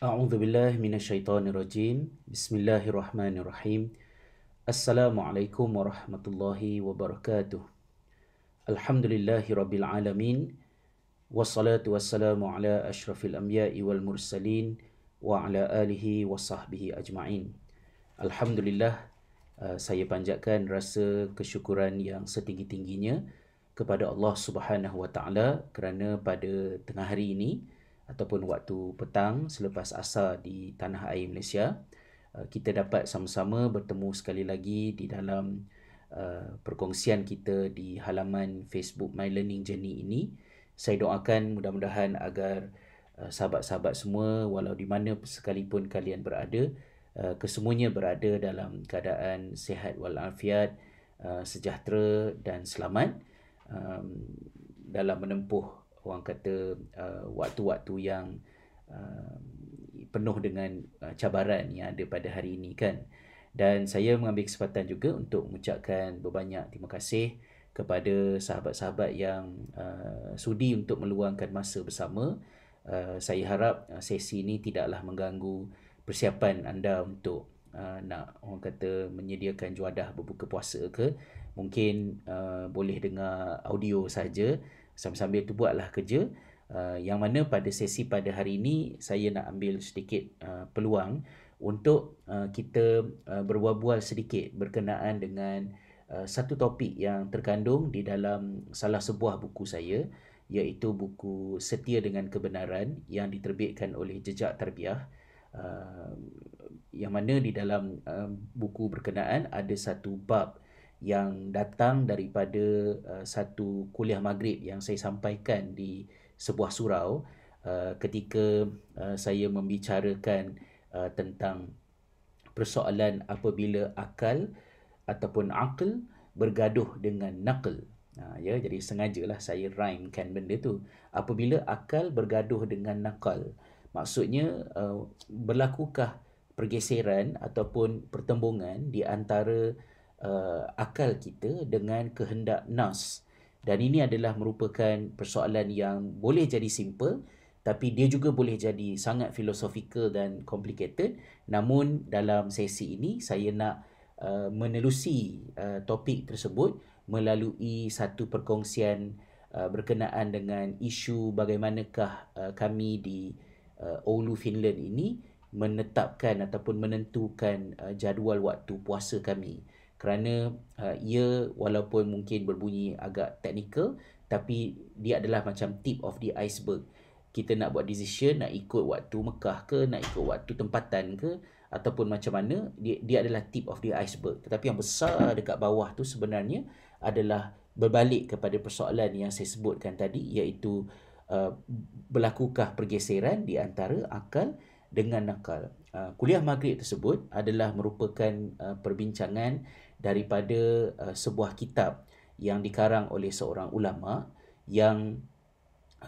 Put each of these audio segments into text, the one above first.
A'udzu billahi minasyaitonir rajim. Bismillahirrahmanirrahim. Assalamualaikum warahmatullahi wabarakatuh. Alhamdulillahirabbil alamin. Wassalatu wassalamu ala asyrafil anbiya'i wal mursalin wa ala alihi wa sahbihi ajma'in. Alhamdulillah, saya panjatkan rasa kesyukuran yang setinggi-tingginya kepada Allah Subhanahu wa taala kerana pada tengah hari ini ataupun waktu petang selepas asar di tanah air Malaysia, kita dapat sama-sama bertemu sekali lagi di dalam perkongsian kita di halaman Facebook My Learning Journey ini. Saya doakan mudah-mudahan agar sahabat-sahabat semua walau di mana sekalipun kalian berada, kesemuanya berada dalam keadaan sihat walafiat, sejahtera dan selamat dalam menempuh orang kata waktu-waktu yang penuh dengan cabaran yang ada pada hari ini kan. Dan saya mengambil kesempatan juga untuk mengucapkan berbanyak terima kasih kepada sahabat-sahabat yang sudi untuk meluangkan masa bersama. Saya harap sesi ini tidaklah mengganggu persiapan anda untuk nak orang kata menyediakan juadah berbuka puasa ke. Mungkin boleh dengar audio saja, sambil-sambil tu buatlah kerja. Yang mana pada sesi pada hari ini saya nak ambil sedikit peluang untuk kita berbual-bual sedikit berkenaan dengan satu topik yang terkandung di dalam salah sebuah buku saya, iaitu buku Setia dengan Kebenaran yang diterbitkan oleh Jejak Tarbiyah, yang mana di dalam buku berkenaan ada satu bab yang datang daripada satu kuliah maghrib yang saya sampaikan di sebuah surau ketika saya membicarakan tentang persoalan apabila akal ataupun aql bergaduh dengan naql. Ya, jadi sengajalah saya rhymekan benda tu. Apabila akal bergaduh dengan naqal, maksudnya berlakukah pergeseran ataupun pertembungan di antara akal kita dengan kehendak nas. Dan ini adalah merupakan persoalan yang boleh jadi simple, tapi dia juga boleh jadi sangat philosophical dan complicated. Namun dalam sesi ini saya nak menelusi topik tersebut melalui satu perkongsian berkenaan dengan isu bagaimanakah kami di Oulu, Finland ini menetapkan ataupun menentukan jadual waktu puasa kami. Kerana ia walaupun mungkin berbunyi agak teknikal, tapi dia adalah macam tip of the iceberg. Kita nak buat decision, nak ikut waktu Mekah ke, nak ikut waktu tempatan ke, ataupun macam mana, dia adalah tip of the iceberg. Tetapi yang besar dekat bawah tu sebenarnya adalah berbalik kepada persoalan yang saya sebutkan tadi, iaitu berlakukah pergeseran di antara akal dengan nakal. Kuliah maghrib tersebut adalah merupakan perbincangan daripada sebuah kitab yang dikarang oleh seorang ulama yang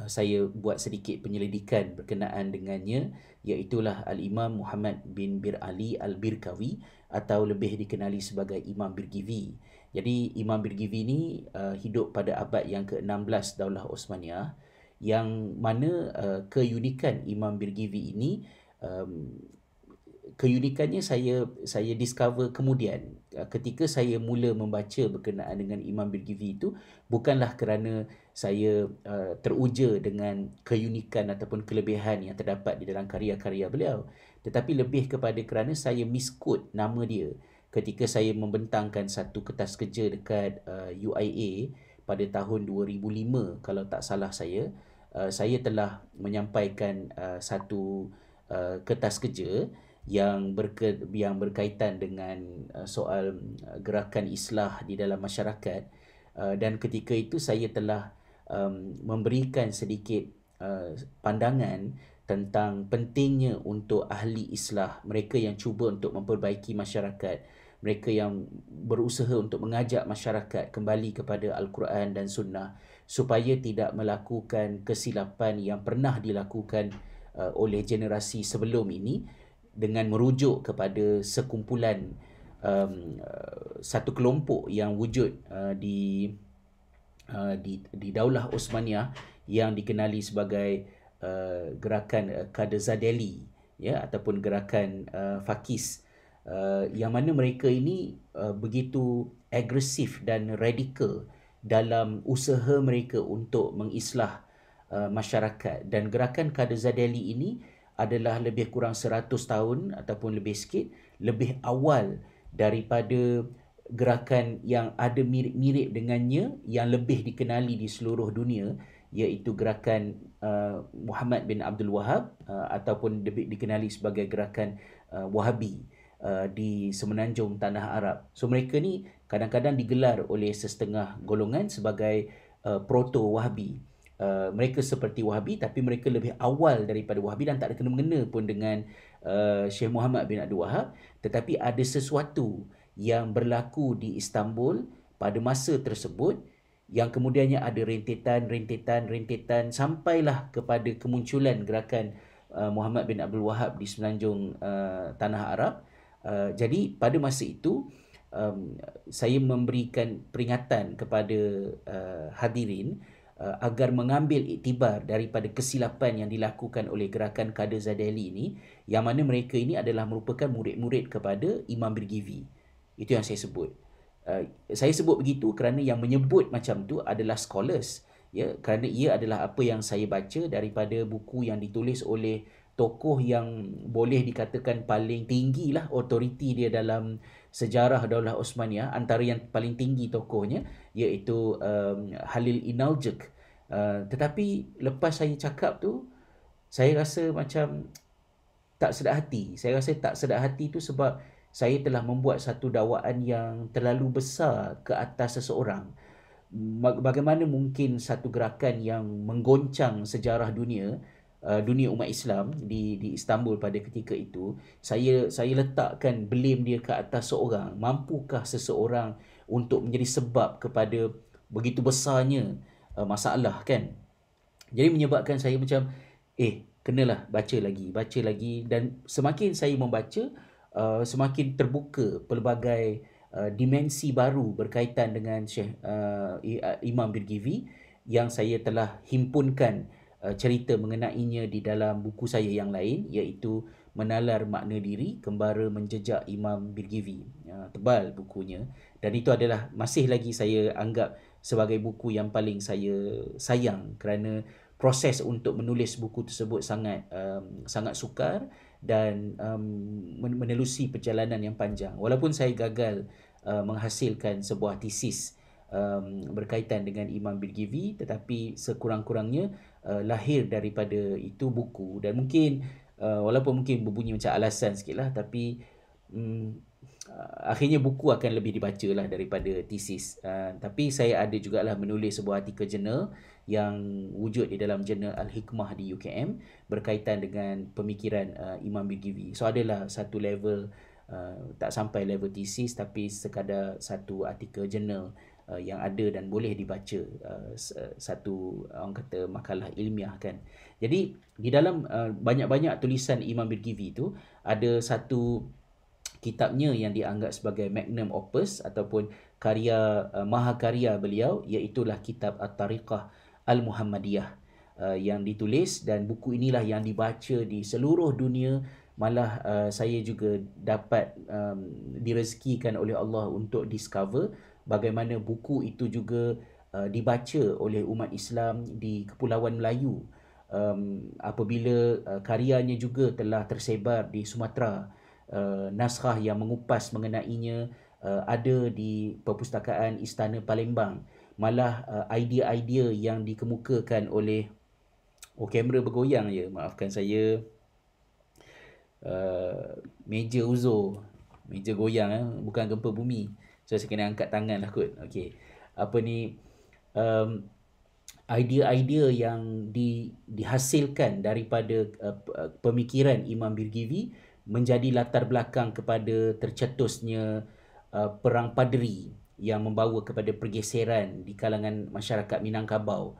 saya buat sedikit penyelidikan berkenaan dengannya, iaitulah Al-Imam Muhammad bin Bir Ali Al-Birkawi atau lebih dikenali sebagai Imam Birgivi. Jadi Imam Birgivi ni hidup pada abad yang ke-16 Daulah Osmaniyah, yang mana keunikan Imam Birgivi ini keunikannya saya discover kemudian ketika saya mula membaca berkenaan dengan Imam Birgivi itu, bukanlah kerana saya teruja dengan keunikan ataupun kelebihan yang terdapat di dalam karya-karya beliau, tetapi lebih kepada kerana saya misquote nama dia ketika saya membentangkan satu kertas kerja dekat UIA pada tahun 2005 kalau tak salah saya. Saya telah menyampaikan satu kertas kerja yang berkaitan dengan soal gerakan islah di dalam masyarakat, dan ketika itu saya telah memberikan sedikit pandangan tentang pentingnya untuk ahli islah, mereka yang cuba untuk memperbaiki masyarakat, mereka yang berusaha untuk mengajak masyarakat kembali kepada Al-Quran dan Sunnah, supaya tidak melakukan kesilapan yang pernah dilakukan oleh generasi sebelum ini, dengan merujuk kepada sekumpulan satu kelompok yang wujud di Daulah Osmaniyah yang dikenali sebagai gerakan Kadazadeli ya, ataupun gerakan Fakis, yang mana mereka ini begitu agresif dan radikal dalam usaha mereka untuk mengislah masyarakat. Dan gerakan Kader Zadeli ini adalah lebih kurang 100 tahun ataupun lebih sikit lebih awal daripada gerakan yang ada mirip-mirip dengannya yang lebih dikenali di seluruh dunia, iaitu gerakan Muhammad bin Abdul Wahab, ataupun lebih dikenali sebagai gerakan Wahabi di semenanjung tanah Arab. So mereka ni kadang-kadang digelar oleh sesetengah golongan sebagai proto-Wahabi. Mereka seperti Wahabi tapi mereka lebih awal daripada Wahabi dan tak ada kena-mengena pun dengan Syekh Muhammad bin Abdul Wahab, tetapi ada sesuatu yang berlaku di Istanbul pada masa tersebut yang kemudiannya ada rentetan sampailah kepada kemunculan gerakan Muhammad bin Abdul Wahab di semenanjung tanah Arab. Jadi pada masa itu saya memberikan peringatan kepada hadirin agar mengambil iktibar daripada kesilapan yang dilakukan oleh gerakan Kader Zadeli ini, yang mana mereka ini adalah merupakan murid-murid kepada Imam Birgivi. Itu yang saya sebut. Saya sebut begitu kerana yang menyebut macam tu adalah scholars, ya, kerana ia adalah apa yang saya baca daripada buku yang ditulis oleh tokoh yang boleh dikatakan paling tinggi lah otoriti dia dalam sejarah Daulah Osmaniyah, antara yang paling tinggi tokohnya iaitu Halil Inalcik. Tetapi lepas saya cakap tu, saya rasa macam tak sedap hati. Saya rasa tak sedap hati tu sebab saya telah membuat satu dakwaan yang terlalu besar ke atas seseorang. Bagaimana mungkin satu gerakan yang menggoncang sejarah dunia, dunia umat Islam di Istanbul pada ketika itu, saya letakkan blame dia ke atas seorang. Mampukah seseorang untuk menjadi sebab kepada begitu besarnya masalah, kan? Jadi menyebabkan saya macam kenalah baca lagi, dan semakin saya membaca semakin terbuka pelbagai dimensi baru berkaitan dengan Syekh Imam Birgivi yang saya telah himpunkan cerita mengenainya di dalam buku saya yang lain, iaitu Menalar Makna Diri, Kembara Menjejak Imam Birgivi. Tebal bukunya, dan itu adalah masih lagi saya anggap sebagai buku yang paling saya sayang kerana proses untuk menulis buku tersebut sangat sukar dan menelusi perjalanan yang panjang. Walaupun saya gagal menghasilkan sebuah tesis berkaitan dengan Imam Birgivi, tetapi sekurang-kurangnya lahir daripada itu buku. Dan mungkin walaupun mungkin berbunyi macam alasan sikit lah, tapi akhirnya buku akan lebih dibaca lah daripada tesis. Tapi saya ada jugalah menulis sebuah artikel jurnal yang wujud di dalam jurnal Al-Hikmah di UKM berkaitan dengan pemikiran Imam Birgivi. So adalah satu level, tak sampai level tesis, tapi sekadar satu artikel jurnal yang ada dan boleh dibaca, satu orang kata makalah ilmiah, kan. Jadi di dalam banyak-banyak tulisan Imam Birgivi tu ada satu kitabnya yang dianggap sebagai magnum opus ataupun karya mahakarya beliau, iaitulah kitab At-Tariqah Al-Muhammadiyah, yang ditulis, dan buku inilah yang dibaca di seluruh dunia. Malah saya juga dapat direzekikan oleh Allah untuk discover bagaimana buku itu juga dibaca oleh umat Islam di Kepulauan Melayu, apabila karyanya juga telah tersebar di Sumatera. Naskah yang mengupas mengenainya ada di Perpustakaan Istana Palembang. Malah idea-idea yang dikemukakan oleh kamera bergoyang je, maafkan saya, meja uzur, meja goyang, bukan gempa bumi, so saya kena angkat tangan lah kot. Idea-idea yang dihasilkan daripada pemikiran Imam Birgivi menjadi latar belakang kepada tercetusnya Perang Padri yang membawa kepada pergeseran di kalangan masyarakat Minangkabau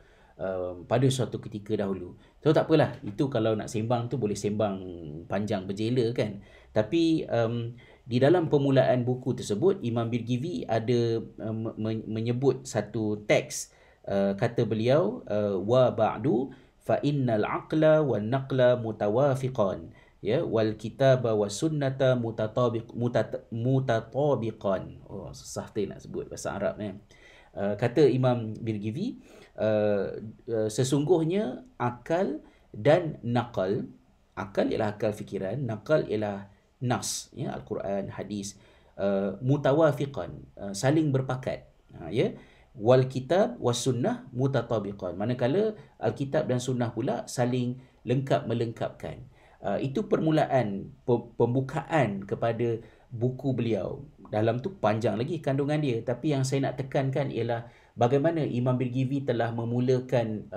pada suatu ketika dahulu. So tak apalah, itu kalau nak sembang tu boleh sembang panjang berjela, kan. Tapi di dalam permulaan buku tersebut, Imam Birgivi ada menyebut satu teks. Kata beliau, wa ba'du fa innal aqla wan naqla mutawafiqan. ya, wal kitaba was sunnata mutatabiqan. Oh, susah tu nak sebut bahasa Arab ni. Kata Imam Birgivi, sesungguhnya akal dan nakal, akal ialah akal fikiran, nakal ialah nas, ya, Al-Quran, hadis, mutawafiqan, saling berpakat, ya, wal kitab was sunnah mutatabiqan, manakala Alkitab dan sunnah pula saling lengkap melengkapkan. Itu permulaan, pembukaan kepada buku beliau. Dalam tu panjang lagi kandungan dia, tapi yang saya nak tekankan ialah bagaimana Imam Birgivi telah memulakan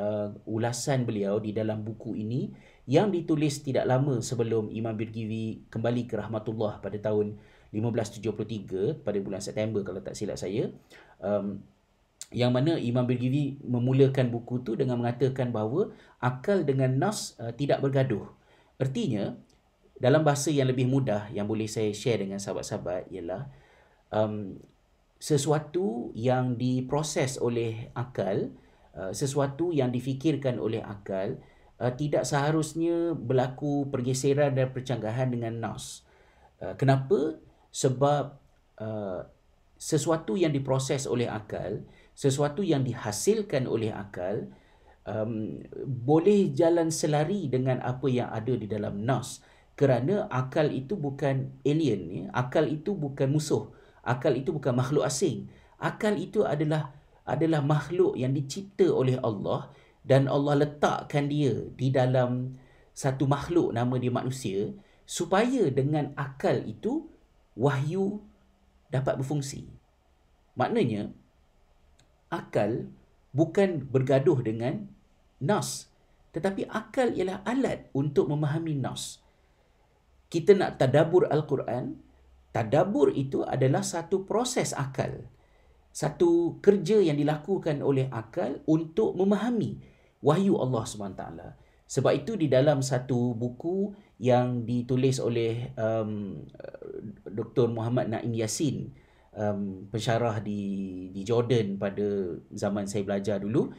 ulasan beliau di dalam buku ini yang ditulis tidak lama sebelum Imam Birgivi kembali ke rahmatullah pada tahun 1573 pada bulan September kalau tak silap saya. Yang mana Imam Birgivi memulakan buku tu dengan mengatakan bahawa akal dengan nas tidak bergaduh. Artinya, dalam bahasa yang lebih mudah yang boleh saya share dengan sahabat-sahabat ialah sesuatu yang diproses oleh akal, sesuatu yang difikirkan oleh akal, tidak seharusnya berlaku pergeseran dan percanggahan dengan nas. Kenapa? Sebab sesuatu yang diproses oleh akal, sesuatu yang dihasilkan oleh akal, boleh jalan selari dengan apa yang ada di dalam nas, kerana akal itu bukan alien, ya? Akal itu bukan musuh, akal itu bukan makhluk asing. Akal itu adalah makhluk yang dicipta oleh Allah, dan Allah letakkan dia di dalam satu makhluk nama dia manusia, supaya dengan akal itu wahyu dapat berfungsi. Maknanya akal bukan bergaduh dengan nas, tetapi akal ialah alat untuk memahami nas. Kita nak tadabbur Al-Quran, tadabbur itu adalah satu proses akal, satu kerja yang dilakukan oleh akal untuk memahami wahyu Allah SWT. Sebab itu di dalam satu buku yang ditulis oleh Dr. Muhammad Naim Yassin, pensyarah di Jordan pada zaman saya belajar dulu,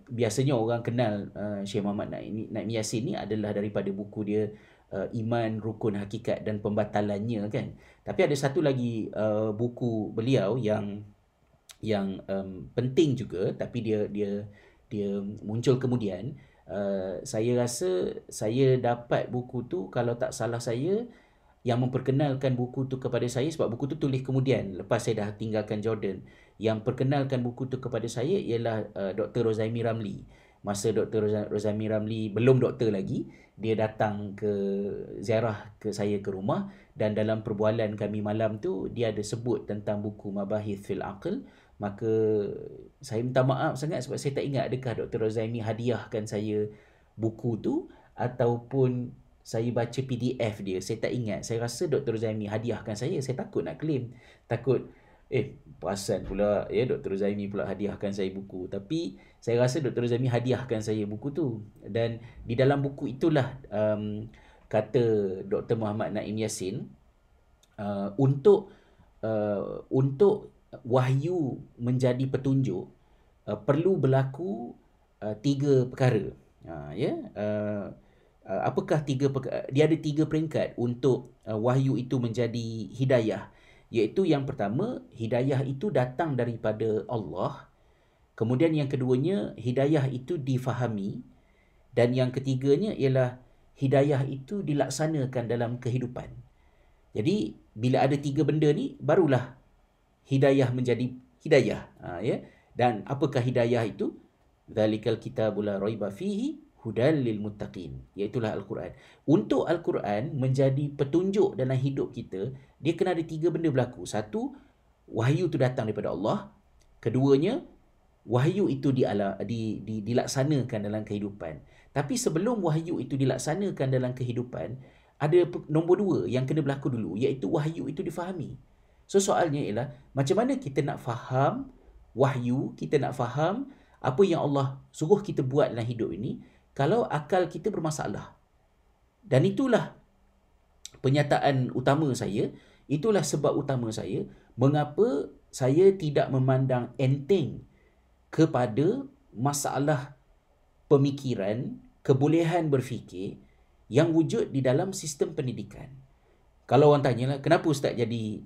biasanya orang kenal Syekh Muhammad Naim Yassin ni adalah daripada buku dia Iman, Rukun, Hakikat dan Pembatalannya, kan. Tapi ada satu lagi buku beliau yang penting juga, tapi dia muncul kemudian. Saya rasa saya dapat buku tu, kalau tak salah saya, yang memperkenalkan buku tu kepada saya, sebab buku tu tulis kemudian lepas saya dah tinggalkan Jordan. Yang perkenalkan buku tu kepada saya ialah Dr. Rozaimi Ramli. Masa Dr. Rozaimi Ramli belum doktor lagi, dia datang ke ziarah ke saya ke rumah, dan dalam perbualan kami malam tu dia ada sebut tentang buku Mabahith fil Aql. Maka saya minta maaf sangat sebab saya tak ingat adakah Dr. Rozaimi hadiahkan saya buku tu ataupun saya baca PDF dia. Saya tak ingat. Saya rasa Dr. Rozaimi hadiahkan saya. Saya takut nak claim. Takut, perasan pula, ya, Dr. Rozaimi pula hadiahkan saya buku. Tapi saya rasa Dr. Rozaimi hadiahkan saya buku tu. Dan di dalam buku itulah kata Dr. Muhammad Naim Yassin, untuk wahyu menjadi petunjuk, perlu berlaku 3 perkara. Apakah 3 perkara? Dia ada 3 peringkat untuk wahyu itu menjadi hidayah. Iaitu yang pertama, hidayah itu datang daripada Allah. Kemudian yang keduanya, hidayah itu difahami. Dan yang ketiganya ialah hidayah itu dilaksanakan dalam kehidupan. Jadi bila ada 3 benda ni, barulah hidayah menjadi hidayah. Ya. Dan apakah hidayah itu? Dzalikal kitabul la raiba fihi hudal lil muttaqin, iaitulah Al-Quran. Untuk Al-Quran menjadi petunjuk dalam hidup kita, dia kena ada 3 benda berlaku. Satu, wahyu itu datang daripada Allah. Keduanya, wahyu itu dilaksanakan dalam kehidupan. Tapi sebelum wahyu itu dilaksanakan dalam kehidupan, ada nombor 2 yang kena berlaku dulu, iaitu wahyu itu difahami. So soalnya ialah, macam mana kita nak faham wahyu, kita nak faham apa yang Allah suruh kita buat dalam hidup ini, kalau akal kita bermasalah. Dan itulah penyataan utama saya, itulah sebab utama saya mengapa saya tidak memandang enteng kepada masalah pemikiran, kebolehan berfikir yang wujud di dalam sistem pendidikan. Kalau orang tanyalah, kenapa Ustaz jadi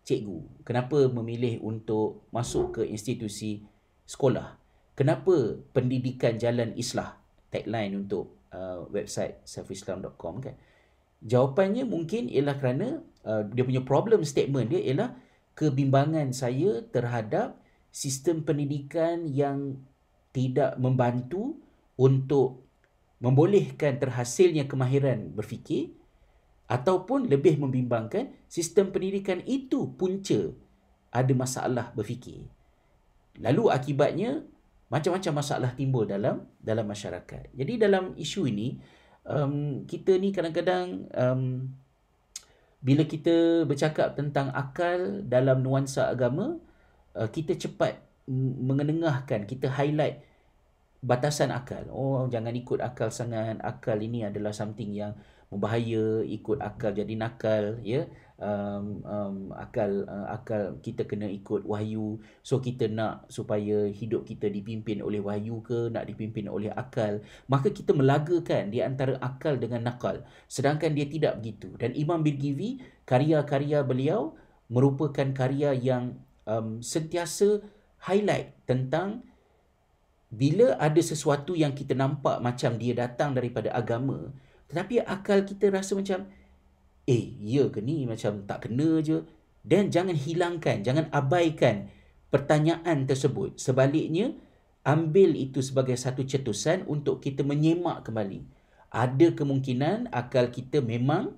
cikgu? Kenapa memilih untuk masuk ke institusi sekolah? Kenapa pendidikan jalan islah? Tagline untuk website saifislam.com kan. Jawapannya mungkin ialah kerana dia punya problem statement dia ialah kebimbangan saya terhadap sistem pendidikan yang tidak membantu untuk membolehkan terhasilnya kemahiran berfikir, ataupun lebih membimbangkan sistem pendidikan itu punca ada masalah berfikir. Lalu akibatnya macam-macam masalah timbul dalam masyarakat. Jadi dalam isu ini kita ni kadang-kadang bila kita bercakap tentang akal dalam nuansa agama, kita cepat mengenengahkan, kita highlight batasan akal. Oh, jangan ikut akal sangat. Akal ini adalah something yang membahaya. Ikut akal jadi nakal, ya. Akal kita kena ikut wahyu. So kita nak supaya hidup kita dipimpin oleh wahyu ke, nak dipimpin oleh akal. Maka kita melagakan di antara akal dengan nakal. Sedangkan dia tidak begitu. Dan Imam Birgivi, karya-karya beliau merupakan karya yang sentiasa highlight tentang bila ada sesuatu yang kita nampak macam dia datang daripada agama, tetapi akal kita rasa macam, ya ke ni, macam tak kena je. Dan jangan hilangkan, jangan abaikan pertanyaan tersebut. Sebaliknya, ambil itu sebagai satu cetusan untuk kita menyemak kembali. Ada kemungkinan akal kita memang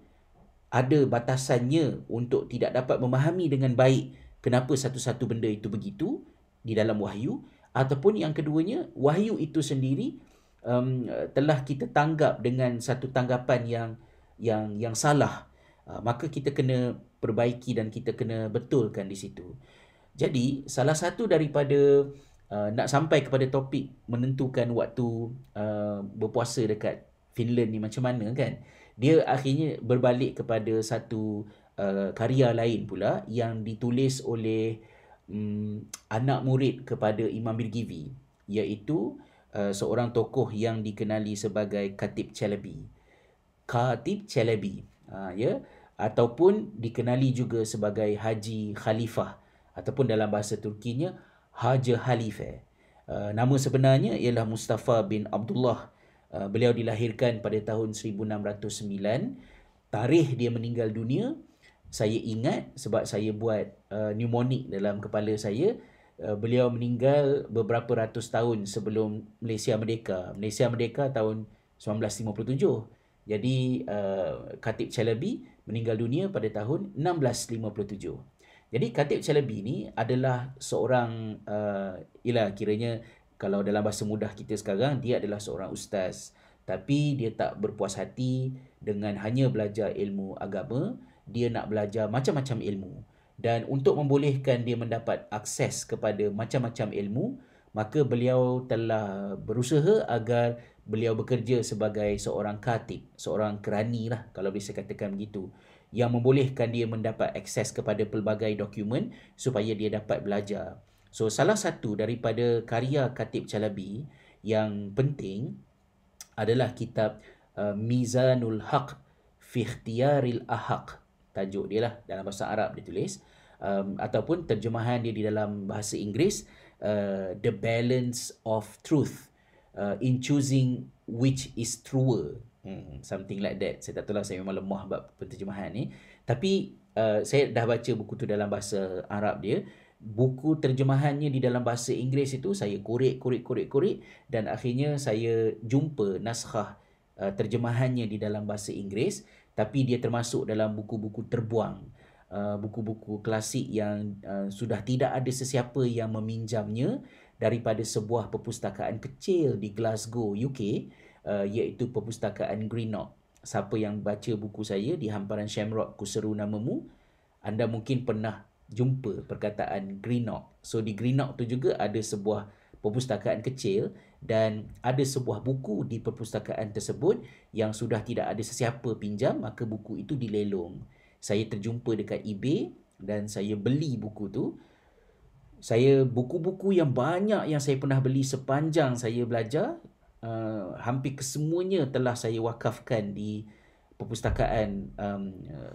ada batasannya untuk tidak dapat memahami dengan baik kenapa satu-satu benda itu begitu di dalam wahyu. Ataupun yang keduanya, wahyu itu sendiri telah kita tanggap dengan satu tanggapan yang salah. Maka kita kena perbaiki dan kita kena betulkan di situ. Jadi salah satu daripada nak sampai kepada topik menentukan waktu berpuasa dekat Finland ni macam mana kan, dia akhirnya berbalik kepada satu karya lain pula yang ditulis oleh anak murid kepada Imam Birgivi, iaitu seorang tokoh yang dikenali sebagai Khatib Chalabi. Khatib Chalabi, ya, ataupun dikenali juga sebagai Haji Khalifah, ataupun dalam bahasa Turkinya Haji Halife. Nama sebenarnya ialah Mustafa bin Abdullah. Beliau dilahirkan pada tahun 1609. Tarikh dia meninggal dunia saya ingat sebab saya buat mnemonic dalam kepala saya. Beliau meninggal beberapa ratus tahun sebelum Malaysia merdeka. Malaysia merdeka tahun 1957. Jadi Khatib Chalabi meninggal dunia pada tahun 1657. Jadi Khatib Chalabi ni adalah seorang kiranya kalau dalam bahasa mudah kita sekarang, dia adalah seorang ustaz. Tapi dia tak berpuas hati dengan hanya belajar ilmu agama. Dia nak belajar macam-macam ilmu. Dan untuk membolehkan dia mendapat akses kepada macam-macam ilmu, maka beliau telah berusaha agar beliau bekerja sebagai seorang khatib, seorang kerani lah kalau bisa katakan begitu, yang membolehkan dia mendapat akses kepada pelbagai dokumen supaya dia dapat belajar. So salah satu daripada karya Khatib Chalabi yang penting adalah kitab Mizanul Haq fi Ikhtiyaril Ahaq. Tajuk dia lah, dalam bahasa Arab dia tulis, ataupun terjemahan dia di dalam bahasa Inggeris, The Balance of Truth in Choosing Which is Truer. Something like that. Saya tak tahu lah, saya memang lemah bab penterjemahan ni. Tapi saya dah baca buku tu dalam bahasa Arab dia. Buku terjemahannya di dalam bahasa Inggeris itu saya korek, dan akhirnya saya jumpa naskah terjemahannya di dalam bahasa Inggeris. Tapi dia termasuk dalam buku-buku terbuang, buku-buku klasik yang sudah tidak ada sesiapa yang meminjamnya daripada sebuah perpustakaan kecil di Glasgow, UK, iaitu perpustakaan Greenock. Siapa yang baca buku saya di Hamparan Shamrock, Ku Seru Namamu, anda mungkin pernah jumpa perkataan Greenock. So di Greenock tu juga ada sebuah perpustakaan kecil dan ada sebuah buku di perpustakaan tersebut yang sudah tidak ada sesiapa pinjam, maka buku itu dilelong. Saya terjumpa dekat eBay dan saya beli buku tu. Buku-buku yang banyak yang saya pernah beli sepanjang saya belajar, hampir kesemuanya telah saya wakafkan di perpustakaan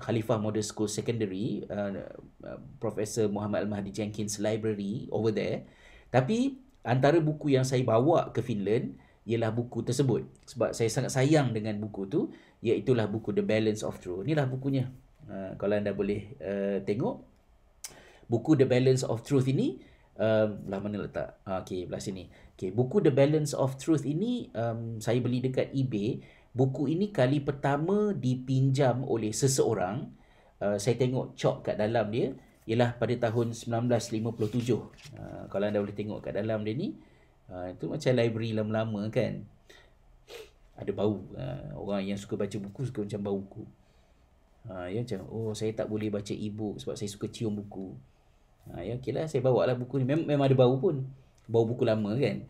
Khalifah Model School Secondary, Profesor Muhammad Al-Mahdi Jenkins Library over there. Tapi antara buku yang saya bawa ke Finland ialah buku tersebut, sebab saya sangat sayang dengan buku tu, iaitulah buku The Balance of Truth. Inilah bukunya. Kalau anda boleh tengok buku The Balance of Truth ini, belah mana letak? Okey, belah sini. Okey, buku The Balance of Truth ini saya beli dekat eBay. Buku ini kali pertama dipinjam oleh seseorang. Saya tengok cop kat dalam dia ialah pada tahun 1957. Kalau anda boleh tengok kat dalam dia ni, itu macam library lama-lama kan. Ada bau. Orang yang suka baca buku suka macam bau buku. Ya macam, saya tak boleh baca e-book sebab saya suka cium buku. Ya okeylah, saya bawa lah buku ni. Memang ada bau pun. Bau buku lama kan.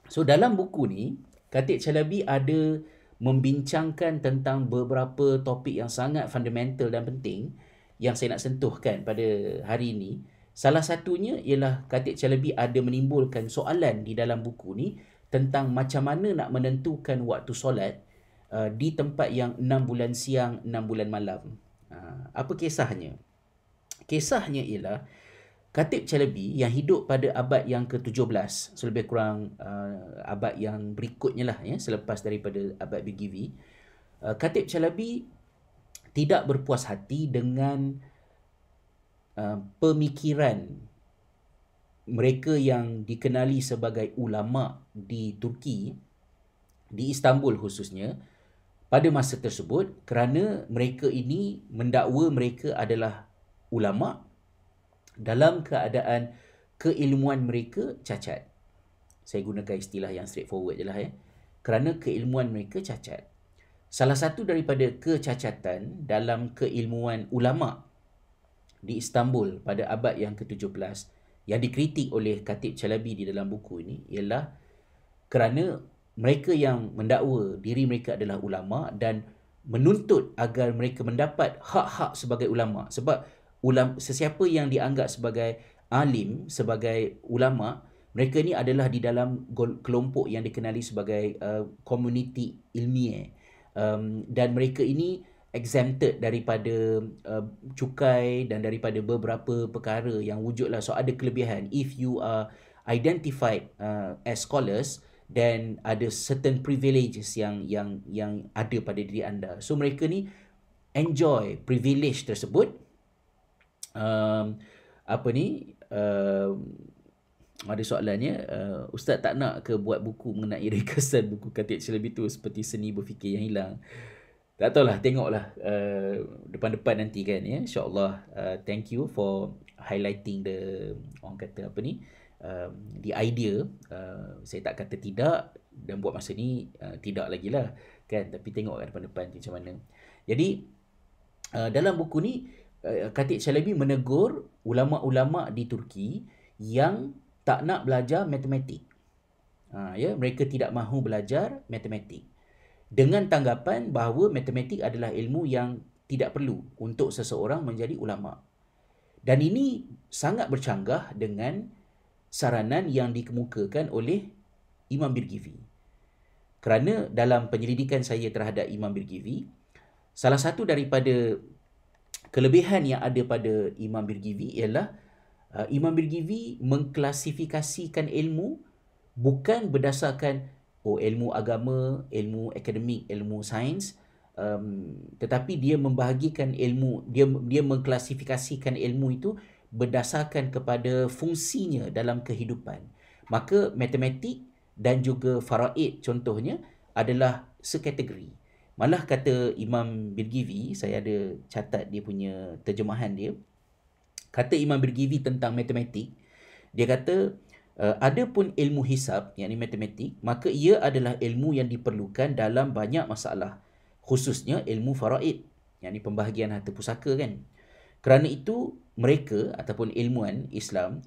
So dalam buku ni, Khatib Chalabi ada membincangkan tentang beberapa topik yang sangat fundamental dan penting yang saya nak sentuhkan pada hari ini. Salah satunya ialah Khatib Chalabi ada menimbulkan soalan di dalam buku ni tentang macam mana nak menentukan waktu solat di tempat yang 6 bulan siang, 6 bulan malam. Apa kisahnya? Kisahnya ialah Khatib Chalabi yang hidup pada abad yang ke-17, so lebih kurang abad yang berikutnya lah, ya, selepas daripada abad Birgivi. Khatib Chalabi tidak berpuas hati dengan pemikiran mereka yang dikenali sebagai ulama di Turki, di Istanbul khususnya, pada masa tersebut, kerana mereka ini mendakwa mereka adalah ulama dalam keadaan keilmuan mereka cacat. Saya gunakan istilah yang straightforward je lah, ya. Kerana keilmuan mereka cacat. Salah satu daripada kecacatan dalam keilmuan ulama di Istanbul pada abad yang ke-17 yang dikritik oleh Khatib Chalabi di dalam buku ini ialah kerana mereka yang mendakwa diri mereka adalah ulama dan menuntut agar mereka mendapat hak-hak sebagai ulama. Sebab sesiapa yang dianggap sebagai alim, sebagai ulama, mereka ni adalah di dalam kelompok yang dikenali sebagai komuniti ilmiah, dan mereka ini exempted daripada cukai dan daripada beberapa perkara yang wujudlah. So ada kelebihan. If you are identified as scholars, then ada certain privileges yang ada pada diri anda. So mereka ni enjoy privilege tersebut. Ada soalannya, Ustaz tak nak ke buat buku mengenai ringkasan buku Khatib Chalabi tu seperti Seni Berfikir yang Hilang? Tak tahulah, tengoklah depan-depan nanti kan, ya. InsyaAllah. Thank you for highlighting the, orang kata apa ni, the idea. Saya tak kata tidak, dan buat masa ni tidak lagi lah kan, tapi tengok depan-depan macam mana. Jadi dalam buku ni Khatib Chalabi menegur ulama-ulama di Turki yang tak nak belajar matematik. Ya, mereka tidak mahu belajar matematik dengan tanggapan bahawa matematik adalah ilmu yang tidak perlu untuk seseorang menjadi ulama. Dan ini sangat bercanggah dengan saranan yang dikemukakan oleh Imam Birgivi. Kerana dalam penyelidikan saya terhadap Imam Birgivi, salah satu daripada kelebihan yang ada pada Imam Birgivi ialah Imam Birgivi mengklasifikasikan ilmu bukan berdasarkan ilmu agama, ilmu akademik, ilmu sains, tetapi dia membahagikan ilmu, dia mengklasifikasikan ilmu itu berdasarkan kepada fungsinya dalam kehidupan. Maka matematik dan juga faraid contohnya adalah sekategori. Malah kata Imam Birgivi, saya ada catat dia punya terjemahan dia. Kata Imam Birgivi tentang matematik, dia kata adapun ilmu hisab, yakni matematik, maka ia adalah ilmu yang diperlukan dalam banyak masalah, khususnya ilmu faraid, yakni pembahagian harta pusaka kan. Kerana itu mereka ataupun ilmuwan Islam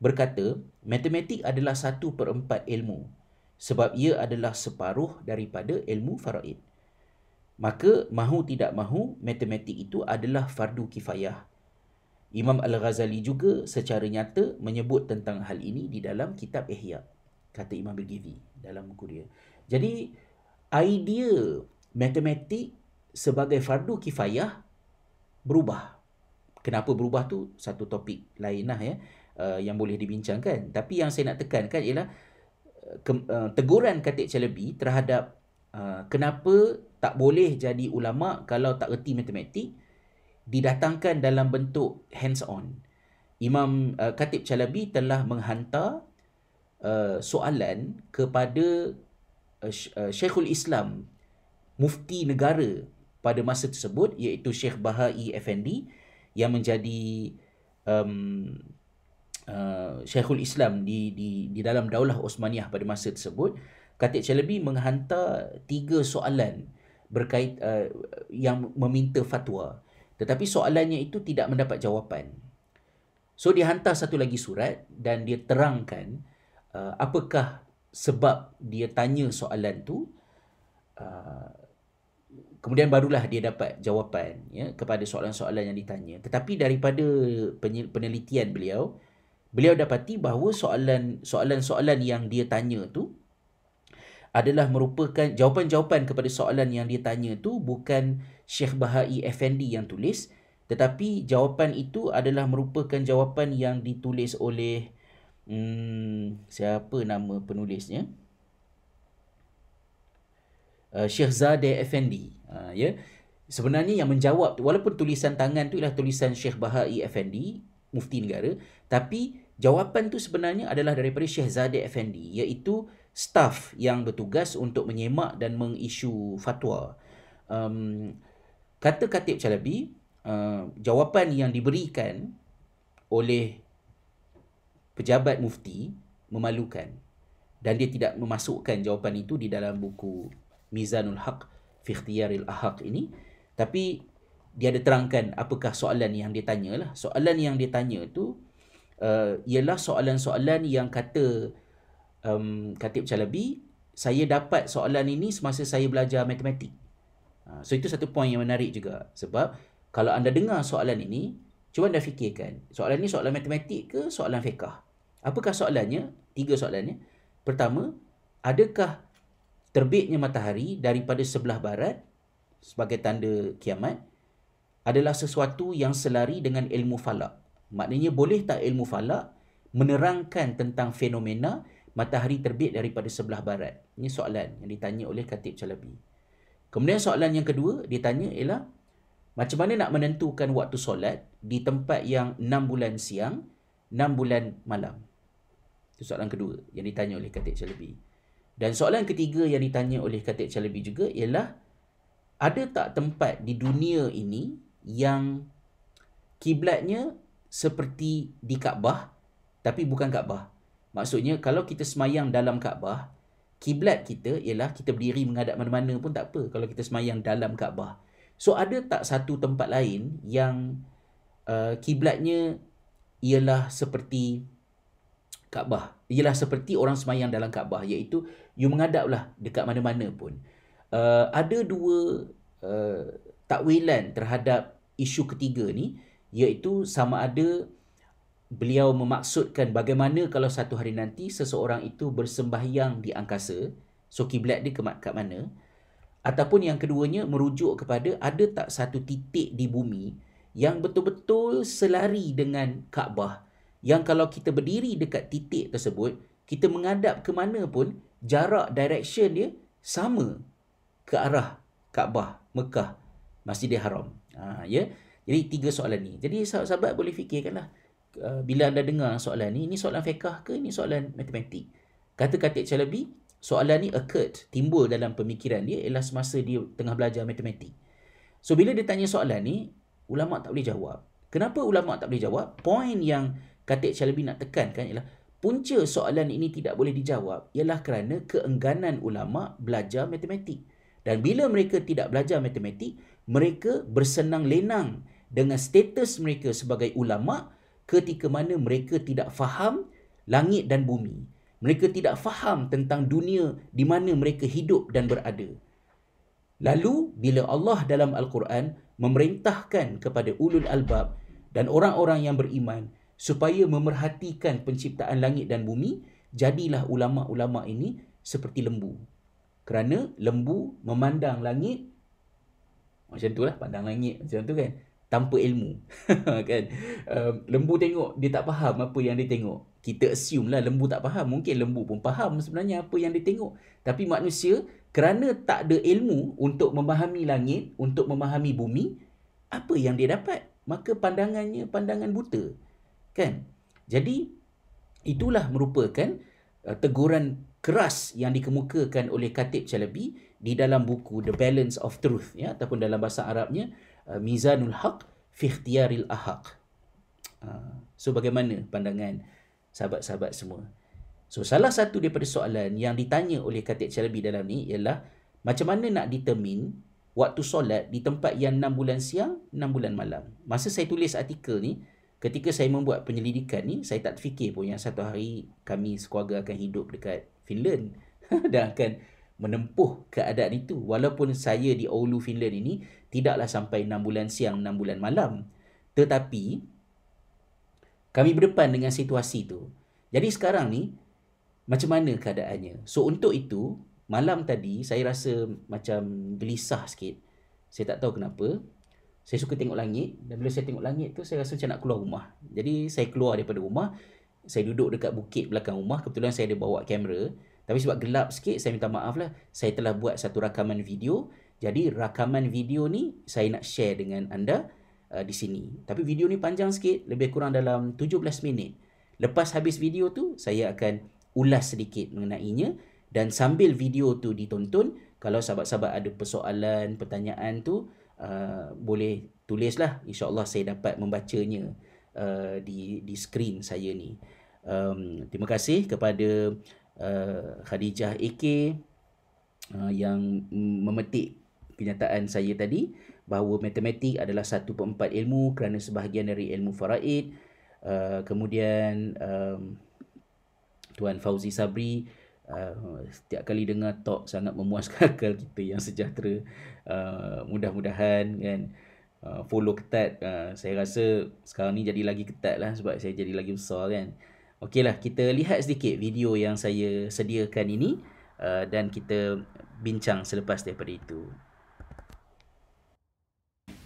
berkata matematik adalah 1/4 ilmu, sebab ia adalah separuh daripada ilmu faraid. Maka mahu tidak mahu matematik itu adalah fardu kifayah. Imam Al-Ghazali juga secara nyata menyebut tentang hal ini di dalam kitab Ihya. kata Imam Al-Ghizali dalam buku dia. Jadi idea matematik sebagai fardu kifayah berubah. Kenapa berubah tu satu topik lain lah ya, yang boleh dibincangkan. Tapi yang saya nak tekankan ialah teguran Khatib Chalabi terhadap kenapa tak boleh jadi ulama kalau tak erti matematik didatangkan dalam bentuk hands on. Imam Khatib Chalabi telah menghantar soalan kepada Syekhul Islam, mufti negara pada masa tersebut, iaitu Syekh Bahai Effendi yang menjadi Syekhul Islam di dalam Daulah Osmaniyah pada masa tersebut. Khatib Chalabi menghantar 3 soalan berkait yang meminta fatwa, tetapi soalannya itu tidak mendapat jawapan. So dia hantar satu lagi surat dan dia terangkan apakah sebab dia tanya soalan tu. Kemudian barulah dia dapat jawapan ya kepada soalan-soalan yang ditanya. Tetapi daripada penelitian beliau dapati bahawa soalan-soalan yang dia tanya tu adalah merupakan jawapan-jawapan kepada soalan yang dia tanya tu bukan Syekh Bahai Effendi yang tulis, tetapi jawapan itu adalah merupakan jawapan yang ditulis oleh siapa nama penulisnya? Syekh Zadeh Effendi. Ya. Sebenarnya yang menjawab, walaupun tulisan tangan tu ialah tulisan Syekh Bahai Effendi, mufti negara, tapi jawapan tu sebenarnya adalah daripada Syekh Zadeh Effendi, iaitu staf yang bertugas untuk menyemak dan mengisu fatwa. Kata Khatib Chalabi, jawapan yang diberikan oleh pejabat mufti memalukan, dan dia tidak memasukkan jawapan itu di dalam buku Mizanul Haq fi Ikhtiyaril Ahaq ini, tapi dia ada terangkan apakah soalan yang dia tanya lah. Soalan yang dia tanya tu ialah soalan-soalan yang kata Khatib Chalabi, saya dapat soalan ini semasa saya belajar matematik. So itu satu poin yang menarik juga, sebab kalau anda dengar soalan ini, cuba anda fikirkan, soalan ini soalan matematik ke soalan fiqh? Apakah soalannya? 3 soalannya. Pertama, adakah terbitnya matahari daripada sebelah barat sebagai tanda kiamat adalah sesuatu yang selari dengan ilmu falak? Maknanya boleh tak ilmu falak menerangkan tentang fenomena matahari terbit daripada sebelah barat? Ini soalan yang ditanya oleh Khatib Chalabi. Kemudian soalan yang kedua ditanya ialah macam mana nak menentukan waktu solat di tempat yang 6 bulan siang, 6 bulan malam? Itu soalan kedua yang ditanya oleh Khatib Chalabi. Dan soalan ketiga yang ditanya oleh Khatib Chalabi juga ialah, ada tak tempat di dunia ini yang kiblatnya seperti di Kaabah tapi bukan Kaabah? Maksudnya kalau kita semayang dalam Kaabah, kiblat kita ialah kita berdiri menghadap mana-mana pun tak apa kalau kita semayang dalam Kaabah. So ada tak satu tempat lain yang kiblatnya ialah seperti Kaabah, ialah seperti orang semayang dalam Kaabah, iaitu you menghadaplah dekat mana-mana pun. Ada 2 takwilan terhadap isu ketiga ni, iaitu sama ada beliau memaksudkan bagaimana kalau satu hari nanti seseorang itu bersembahyang di angkasa, so kiblat dia kat mana, ataupun yang keduanya merujuk kepada ada tak satu titik di bumi yang betul-betul selari dengan Kaabah, yang kalau kita berdiri dekat titik tersebut, kita menghadap ke mana pun, jarak direction dia sama ke arah Kaabah, Mekah, Masjidil Haram. Ya. Jadi 3 soalan ni. Jadi sahabat-sahabat boleh fikirkanlah, bila anda dengar soalan ni, ini soalan fiqh ke ini soalan matematik? Kata Khatib Chalabi, soalan ni occurred, timbul dalam pemikiran dia ialah semasa dia tengah belajar matematik. So bila dia tanya soalan ni, ulama tak boleh jawab. Kenapa ulama tak boleh jawab? Poin yang Khatib Chalabi nak tekankan ialah punca soalan ini tidak boleh dijawab ialah kerana keengganan ulama belajar matematik. Dan bila mereka tidak belajar matematik, mereka bersenang lenang dengan status mereka sebagai ulama ketika mana mereka tidak faham langit dan bumi. Mereka tidak faham tentang dunia di mana mereka hidup dan berada. Lalu bila Allah dalam Al-Quran memerintahkan kepada ulul albab dan orang-orang yang beriman supaya memerhatikan penciptaan langit dan bumi, jadilah ulama-ulama ini seperti lembu. Kerana lembu memandang langit macam tu lah, pandang langit macam tu kan, tanpa ilmu. Kan? Lembu tengok, dia tak faham apa yang dia tengok. Kita assume lah lembu tak faham. Mungkin lembu pun faham sebenarnya apa yang dia tengok. Tapi manusia, kerana tak ada ilmu untuk memahami langit, untuk memahami bumi, apa yang dia dapat? Maka pandangannya pandangan buta. Kan? Jadi, itulah merupakan teguran keras yang dikemukakan oleh Khatib Chalabi di dalam buku The Balance of Truth, ya, ataupun dalam bahasa Arabnya Mizanul Haq fi Ikhtiyaril Ahaq. So bagaimana pandangan sahabat-sahabat semua? So salah satu daripada soalan yang ditanya oleh Khatib Chalabi dalam ni ialah macam mana nak determine waktu solat di tempat yang 6 bulan siang, 6 bulan malam. Masa saya tulis artikel ni, ketika saya membuat penyelidikan ni, saya tak terfikir pun yang satu hari kami sekeluarga akan hidup dekat Finland dan akan menempuh keadaan itu. Walaupun saya di Oulu, Finland ini tidaklah sampai 6 bulan siang, 6 bulan malam. Tetapi kami berdepan dengan situasi tu. Jadi sekarang ni macam mana keadaannya? So untuk itu, malam tadi saya rasa macam gelisah sikit. Saya tak tahu kenapa. Saya suka tengok langit, dan bila saya tengok langit tu saya rasa macam nak keluar rumah. Jadi saya keluar daripada rumah, saya duduk dekat bukit belakang rumah. Kebetulan saya ada bawa kamera, tapi sebab gelap sikit, saya minta maaf lah. Saya telah buat satu rakaman video. Jadi rakaman video ni saya nak share dengan anda di sini. Tapi video ni panjang sikit, lebih kurang dalam 17 minit. Lepas habis video tu, saya akan ulas sedikit mengenainya. Dan sambil video tu ditonton, kalau sahabat-sahabat ada persoalan, pertanyaan tu, boleh tulislah. InsyaAllah saya dapat membacanya di skrin saya ni. Terima kasih kepada Khadijah AK yang memetik kenyataan saya tadi bahawa matematik adalah 1/4 ilmu kerana sebahagian dari ilmu faraid. Kemudian Tuan Fauzi Sabri, setiap kali dengar talk sangat memuaskan akal kita yang sejahtera. Mudah-mudahan kan follow ketat. Saya rasa sekarang ni jadi lagi ketat lah sebab saya jadi lagi besar kan. Okeylah, kita lihat sedikit video yang saya sediakan ini dan kita bincang selepas daripada itu.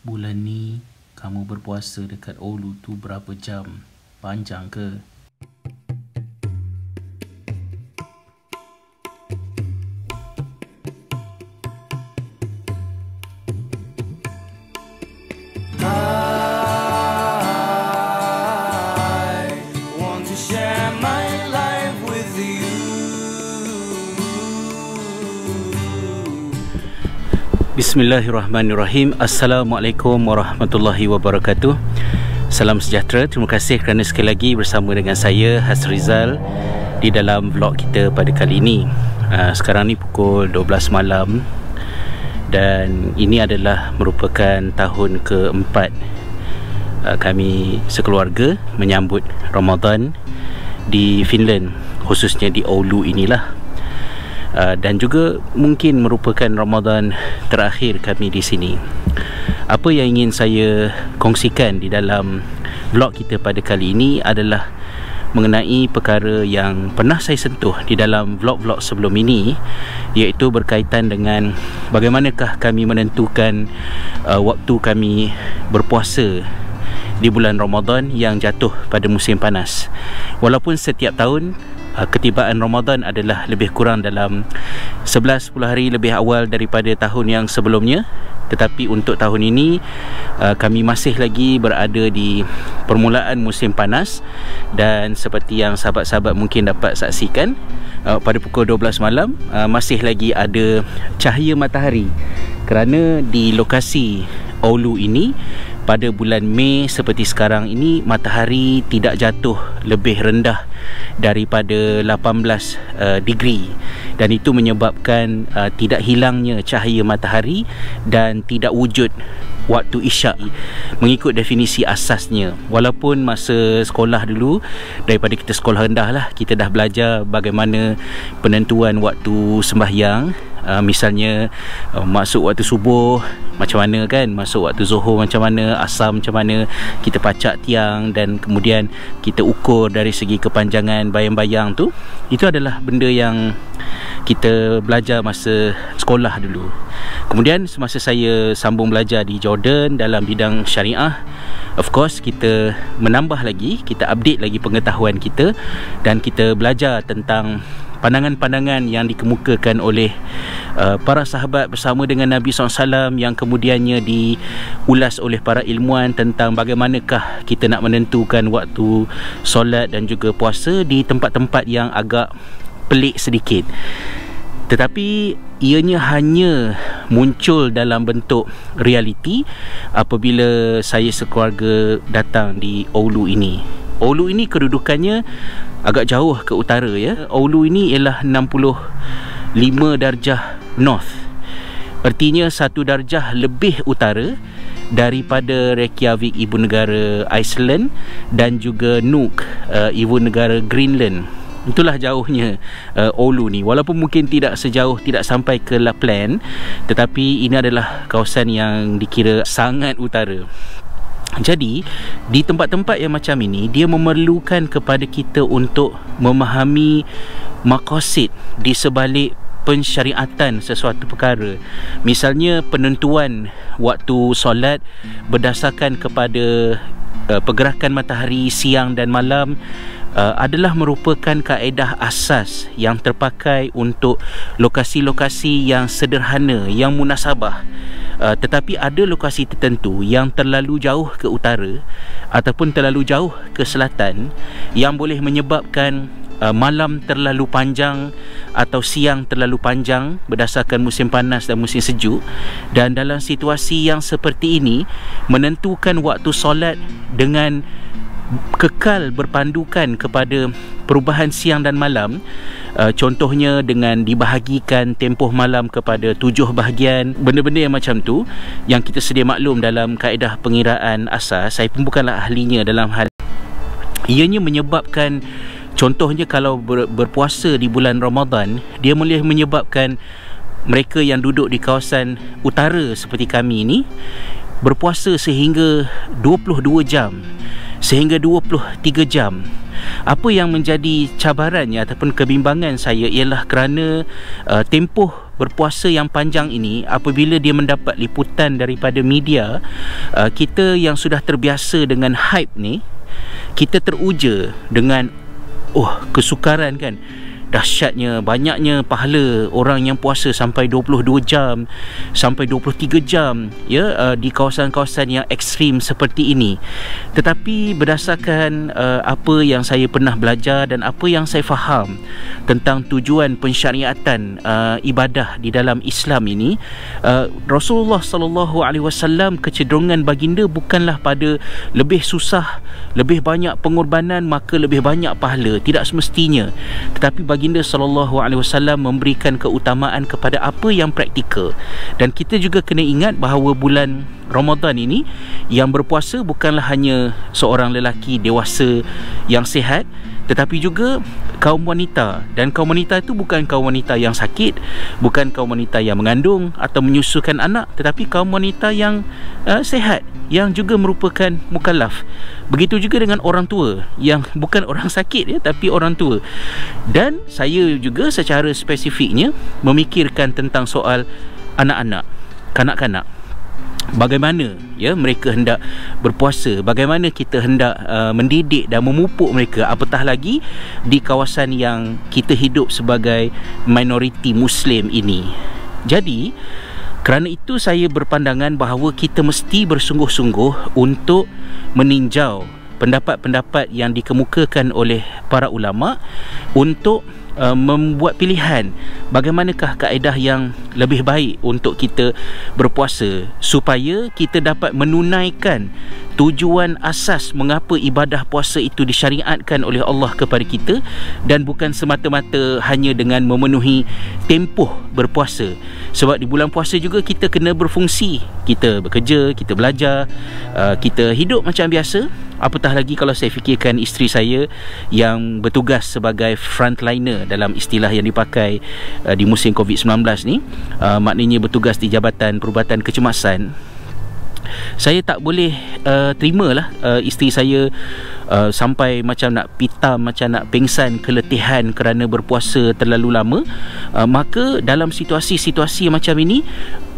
Bulan ni kamu berpuasa dekat Oulu tu berapa jam? Panjang ke? Bismillahirrahmanirrahim. Assalamualaikum warahmatullahi wabarakatuh. Salam sejahtera. Terima kasih kerana sekali lagi bersama dengan saya Hasrizal di dalam vlog kita pada kali ini. Sekarang ni pukul 12 malam dan ini adalah merupakan tahun keempat kami sekeluarga menyambut Ramadan di Finland, khususnya di Oulu inilah. Dan juga mungkin merupakan Ramadan terakhir kami di sini. Apa yang ingin saya kongsikan di dalam vlog kita pada kali ini adalah mengenai perkara yang pernah saya sentuh di dalam vlog-vlog sebelum ini, iaitu berkaitan dengan bagaimanakah kami menentukan waktu kami berpuasa di bulan Ramadan yang jatuh pada musim panas. Walaupun setiap tahun ketibaan Ramadan adalah lebih kurang dalam 11-10 hari lebih awal daripada tahun yang sebelumnya, tetapi untuk tahun ini kami masih lagi berada di permulaan musim panas. Dan seperti yang sahabat-sahabat mungkin dapat saksikan, pada pukul 12 malam masih lagi ada cahaya matahari, kerana di lokasi Oulu ini pada bulan Mei seperti sekarang ini matahari tidak jatuh lebih rendah daripada 18 degree, dan itu menyebabkan tidak hilangnya cahaya matahari dan tidak wujud waktu isyak mengikut definisi asasnya. Walaupun masa sekolah dulu, daripada kita sekolah rendah lah, kita dah belajar bagaimana penentuan waktu sembahyang Misalnya masuk waktu subuh macam mana kan, masuk waktu zuhur macam mana, asar macam mana, kita pacak tiang dan kemudian kita ukur dari segi kepanjangan bayang-bayang tu. Itu adalah benda yang kita belajar masa sekolah dulu. Kemudian semasa saya sambung belajar di Jordan dalam bidang syariah, of course kita menambah lagi, kita update lagi pengetahuan kita, dan kita belajar tentang pandangan-pandangan yang dikemukakan oleh para sahabat bersama dengan Nabi SAW, yang kemudiannya diulas oleh para ilmuwan tentang bagaimanakah kita nak menentukan waktu solat dan juga puasa di tempat-tempat yang agak pelik sedikit. Tetapi ianya hanya muncul dalam bentuk realiti apabila saya sekeluarga datang di Oulu ini. Oulu ini kedudukannya agak jauh ke utara ya. Oulu ini ialah 65 darjah north. Artinya 1 darjah lebih utara daripada Reykjavik, ibu negara Iceland, dan juga Nuuk, ibu negara Greenland. Itulah jauhnya Oulu ni. Walaupun mungkin tidak sejauh, tidak sampai ke Lapland, tetapi ini adalah kawasan yang dikira sangat utara. Jadi di tempat-tempat yang macam ini, dia memerlukan kepada kita untuk memahami maqasid di sebalik pensyariatan sesuatu perkara. Misalnya penentuan waktu solat berdasarkan kepada pergerakan matahari siang dan malam adalah merupakan kaedah asas yang terpakai untuk lokasi-lokasi yang sederhana, yang munasabah. Tetapi ada lokasi tertentu yang terlalu jauh ke utara ataupun terlalu jauh ke selatan yang boleh menyebabkan malam terlalu panjang atau siang terlalu panjang berdasarkan musim panas dan musim sejuk. Dan dalam situasi yang seperti ini, menentukan waktu solat dengan kekal berpandukan kepada perubahan siang dan malam, contohnya dengan dibahagikan tempoh malam kepada 7 bahagian, benda-benda yang macam tu yang kita sedia maklum dalam kaedah pengiraan asas. Saya pun bukanlah ahlinya dalam hal. Ianya menyebabkan, contohnya kalau berpuasa di bulan Ramadan, dia boleh menyebabkan mereka yang duduk di kawasan utara seperti kami ini berpuasa sehingga 22 jam, sehingga 23 jam. Apa yang menjadi cabarannya ataupun kebimbangan saya ialah kerana tempoh berpuasa yang panjang ini, apabila dia mendapat liputan daripada media, kita yang sudah terbiasa dengan hype ni, kita teruja dengan kesukaran kan, dahsyatnya, banyaknya pahala orang yang puasa sampai 22 jam, sampai 23 jam ya, di kawasan-kawasan yang ekstrim seperti ini. Tetapi berdasarkan apa yang saya pernah belajar dan apa yang saya faham tentang tujuan pensyariatan ibadah di dalam Islam ini, Rasulullah SAW kecenderungan baginda bukanlah pada lebih susah, lebih banyak pengorbanan maka lebih banyak pahala. Tidak semestinya. Tetapi baginda SAW memberikan keutamaan kepada apa yang praktikal. Dan kita juga kena ingat bahawa bulan Ramadan ini yang berpuasa bukanlah hanya seorang lelaki dewasa yang sihat, tetapi juga kaum wanita. Dan kaum wanita itu bukan kaum wanita yang sakit, bukan kaum wanita yang mengandung atau menyusukan anak, tetapi kaum wanita yang sihat, yang juga merupakan mukallaf. Begitu juga dengan orang tua yang bukan orang sakit ya, tapi orang tua. Dan saya juga secara spesifiknya memikirkan tentang soal anak-anak, kanak-kanak. Bagaimana ya mereka hendak berpuasa, bagaimana kita hendak mendidik dan memupuk mereka, apatah lagi di kawasan yang kita hidup sebagai minoriti Muslim ini. Jadi kerana itu saya berpandangan bahawa kita mesti bersungguh-sungguh untuk meninjau pendapat-pendapat yang dikemukakan oleh para ulama untuk membuat pilihan bagaimanakah kaedah yang lebih baik untuk kita berpuasa supaya kita dapat menunaikan tujuan asas mengapa ibadah puasa itu disyariatkan oleh Allah kepada kita, dan bukan semata-mata hanya dengan memenuhi tempoh berpuasa. Sebab di bulan puasa juga kita kena berfungsi, kita bekerja, kita belajar, kita hidup macam biasa. Apatah lagi kalau saya fikirkan isteri saya yang bertugas sebagai frontliner karantina dalam istilah yang dipakai di musim COVID-19 ni, maknanya bertugas di Jabatan Perubatan Kecemasan, saya tak boleh terimalah isteri saya sampai macam nak pitam, macam nak pengsan, keletihan kerana berpuasa terlalu lama. Maka dalam situasi-situasi macam ini,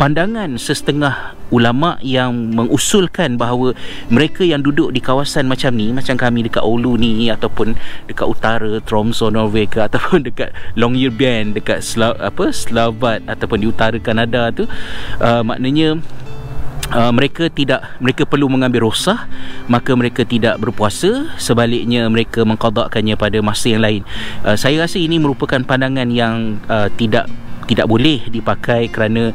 pandangan setengah ulama yang mengusulkan bahawa mereka yang duduk di kawasan macam ni, macam kami dekat Oulu ni, ataupun dekat utara Tromsø, Norway ke, ataupun dekat Longyearbyen, dekat Svalbard, ataupun di utara Kanada tu, maknanya mereka perlu mengambil rukhsah, maka mereka tidak berpuasa, sebaliknya mereka mengqadakkannya pada masa yang lain. Saya rasa ini merupakan pandangan yang tidak boleh dipakai, kerana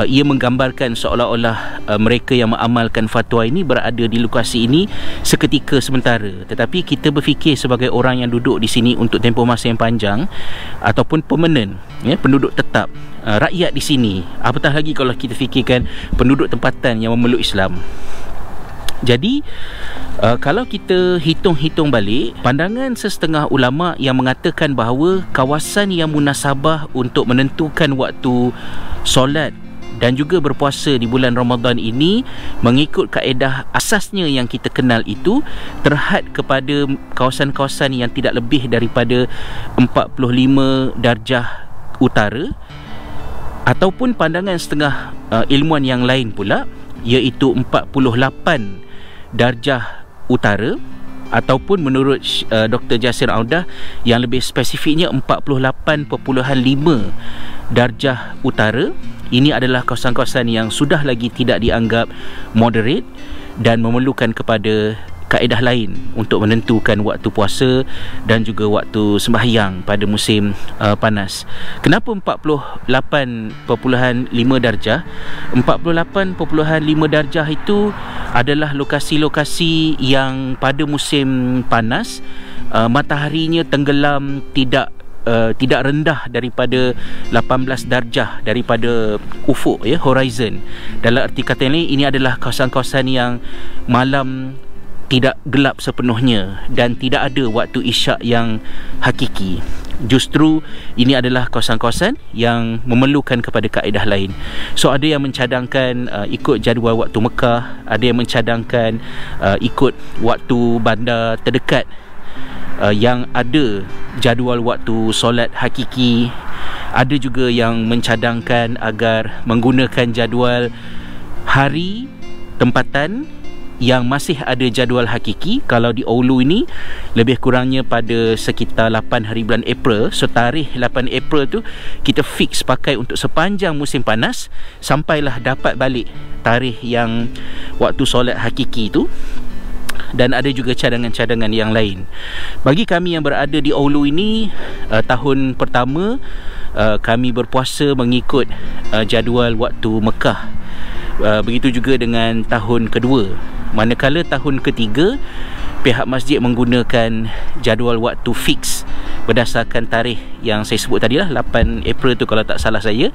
ia menggambarkan seolah-olah mereka yang mengamalkan fatwa ini berada di lokasi ini seketika sementara. Tetapi kita berfikir sebagai orang yang duduk di sini untuk tempoh masa yang panjang, ataupun permanent, penduduk tetap, rakyat di sini, apatah lagi kalau kita fikirkan penduduk tempatan yang memeluk Islam. Jadi kalau kita hitung-hitung balik, pandangan setengah ulama yang mengatakan bahawa kawasan yang munasabah untuk menentukan waktu solat dan juga berpuasa di bulan Ramadan ini mengikut kaedah asasnya yang kita kenal itu, terhad kepada kawasan-kawasan yang tidak lebih daripada 45 darjah utara, ataupun pandangan setengah ilmuwan yang lain pula, iaitu 48 darjah utara, ataupun menurut Dr. Jasir Audah yang lebih spesifiknya 48.5 darjah utara. Ini adalah kawasan-kawasan yang sudah lagi tidak dianggap moderate dan memerlukan kepada kaedah lain untuk menentukan waktu puasa dan juga waktu sembahyang pada musim panas. Kenapa 48.5 darjah? 48.5 darjah itu adalah lokasi-lokasi yang pada musim panas mataharinya tenggelam tidak rendah daripada 18 darjah daripada ufuk, horizon. Dalam arti kata lain, ini adalah kawasan-kawasan yang malam tidak gelap sepenuhnya dan tidak ada waktu isyak yang hakiki. Justru ini adalah kawasan-kawasan yang memerlukan kepada kaedah lain. So ada yang mencadangkan ikut jadual waktu Mekah, ada yang mencadangkan ikut waktu bandar terdekat yang ada jadual waktu solat hakiki. Ada juga yang mencadangkan agar menggunakan jadual hari tempatan yang masih ada jadual hakiki. Kalau di Oulu ini lebih kurangnya pada sekitar 8 hari bulan April. So tarikh 8 April tu kita fix pakai untuk sepanjang musim panas sampailah dapat balik tarikh yang waktu solat hakiki tu. Dan ada juga cadangan-cadangan yang lain. Bagi kami yang berada di Oulu ini, tahun pertama kami berpuasa mengikut jadual waktu Mekah. Begitu juga dengan tahun kedua. Manakala tahun ketiga, pihak masjid menggunakan jadual waktu fix berdasarkan tarikh yang saya sebut tadi lah, 8 April tu kalau tak salah saya.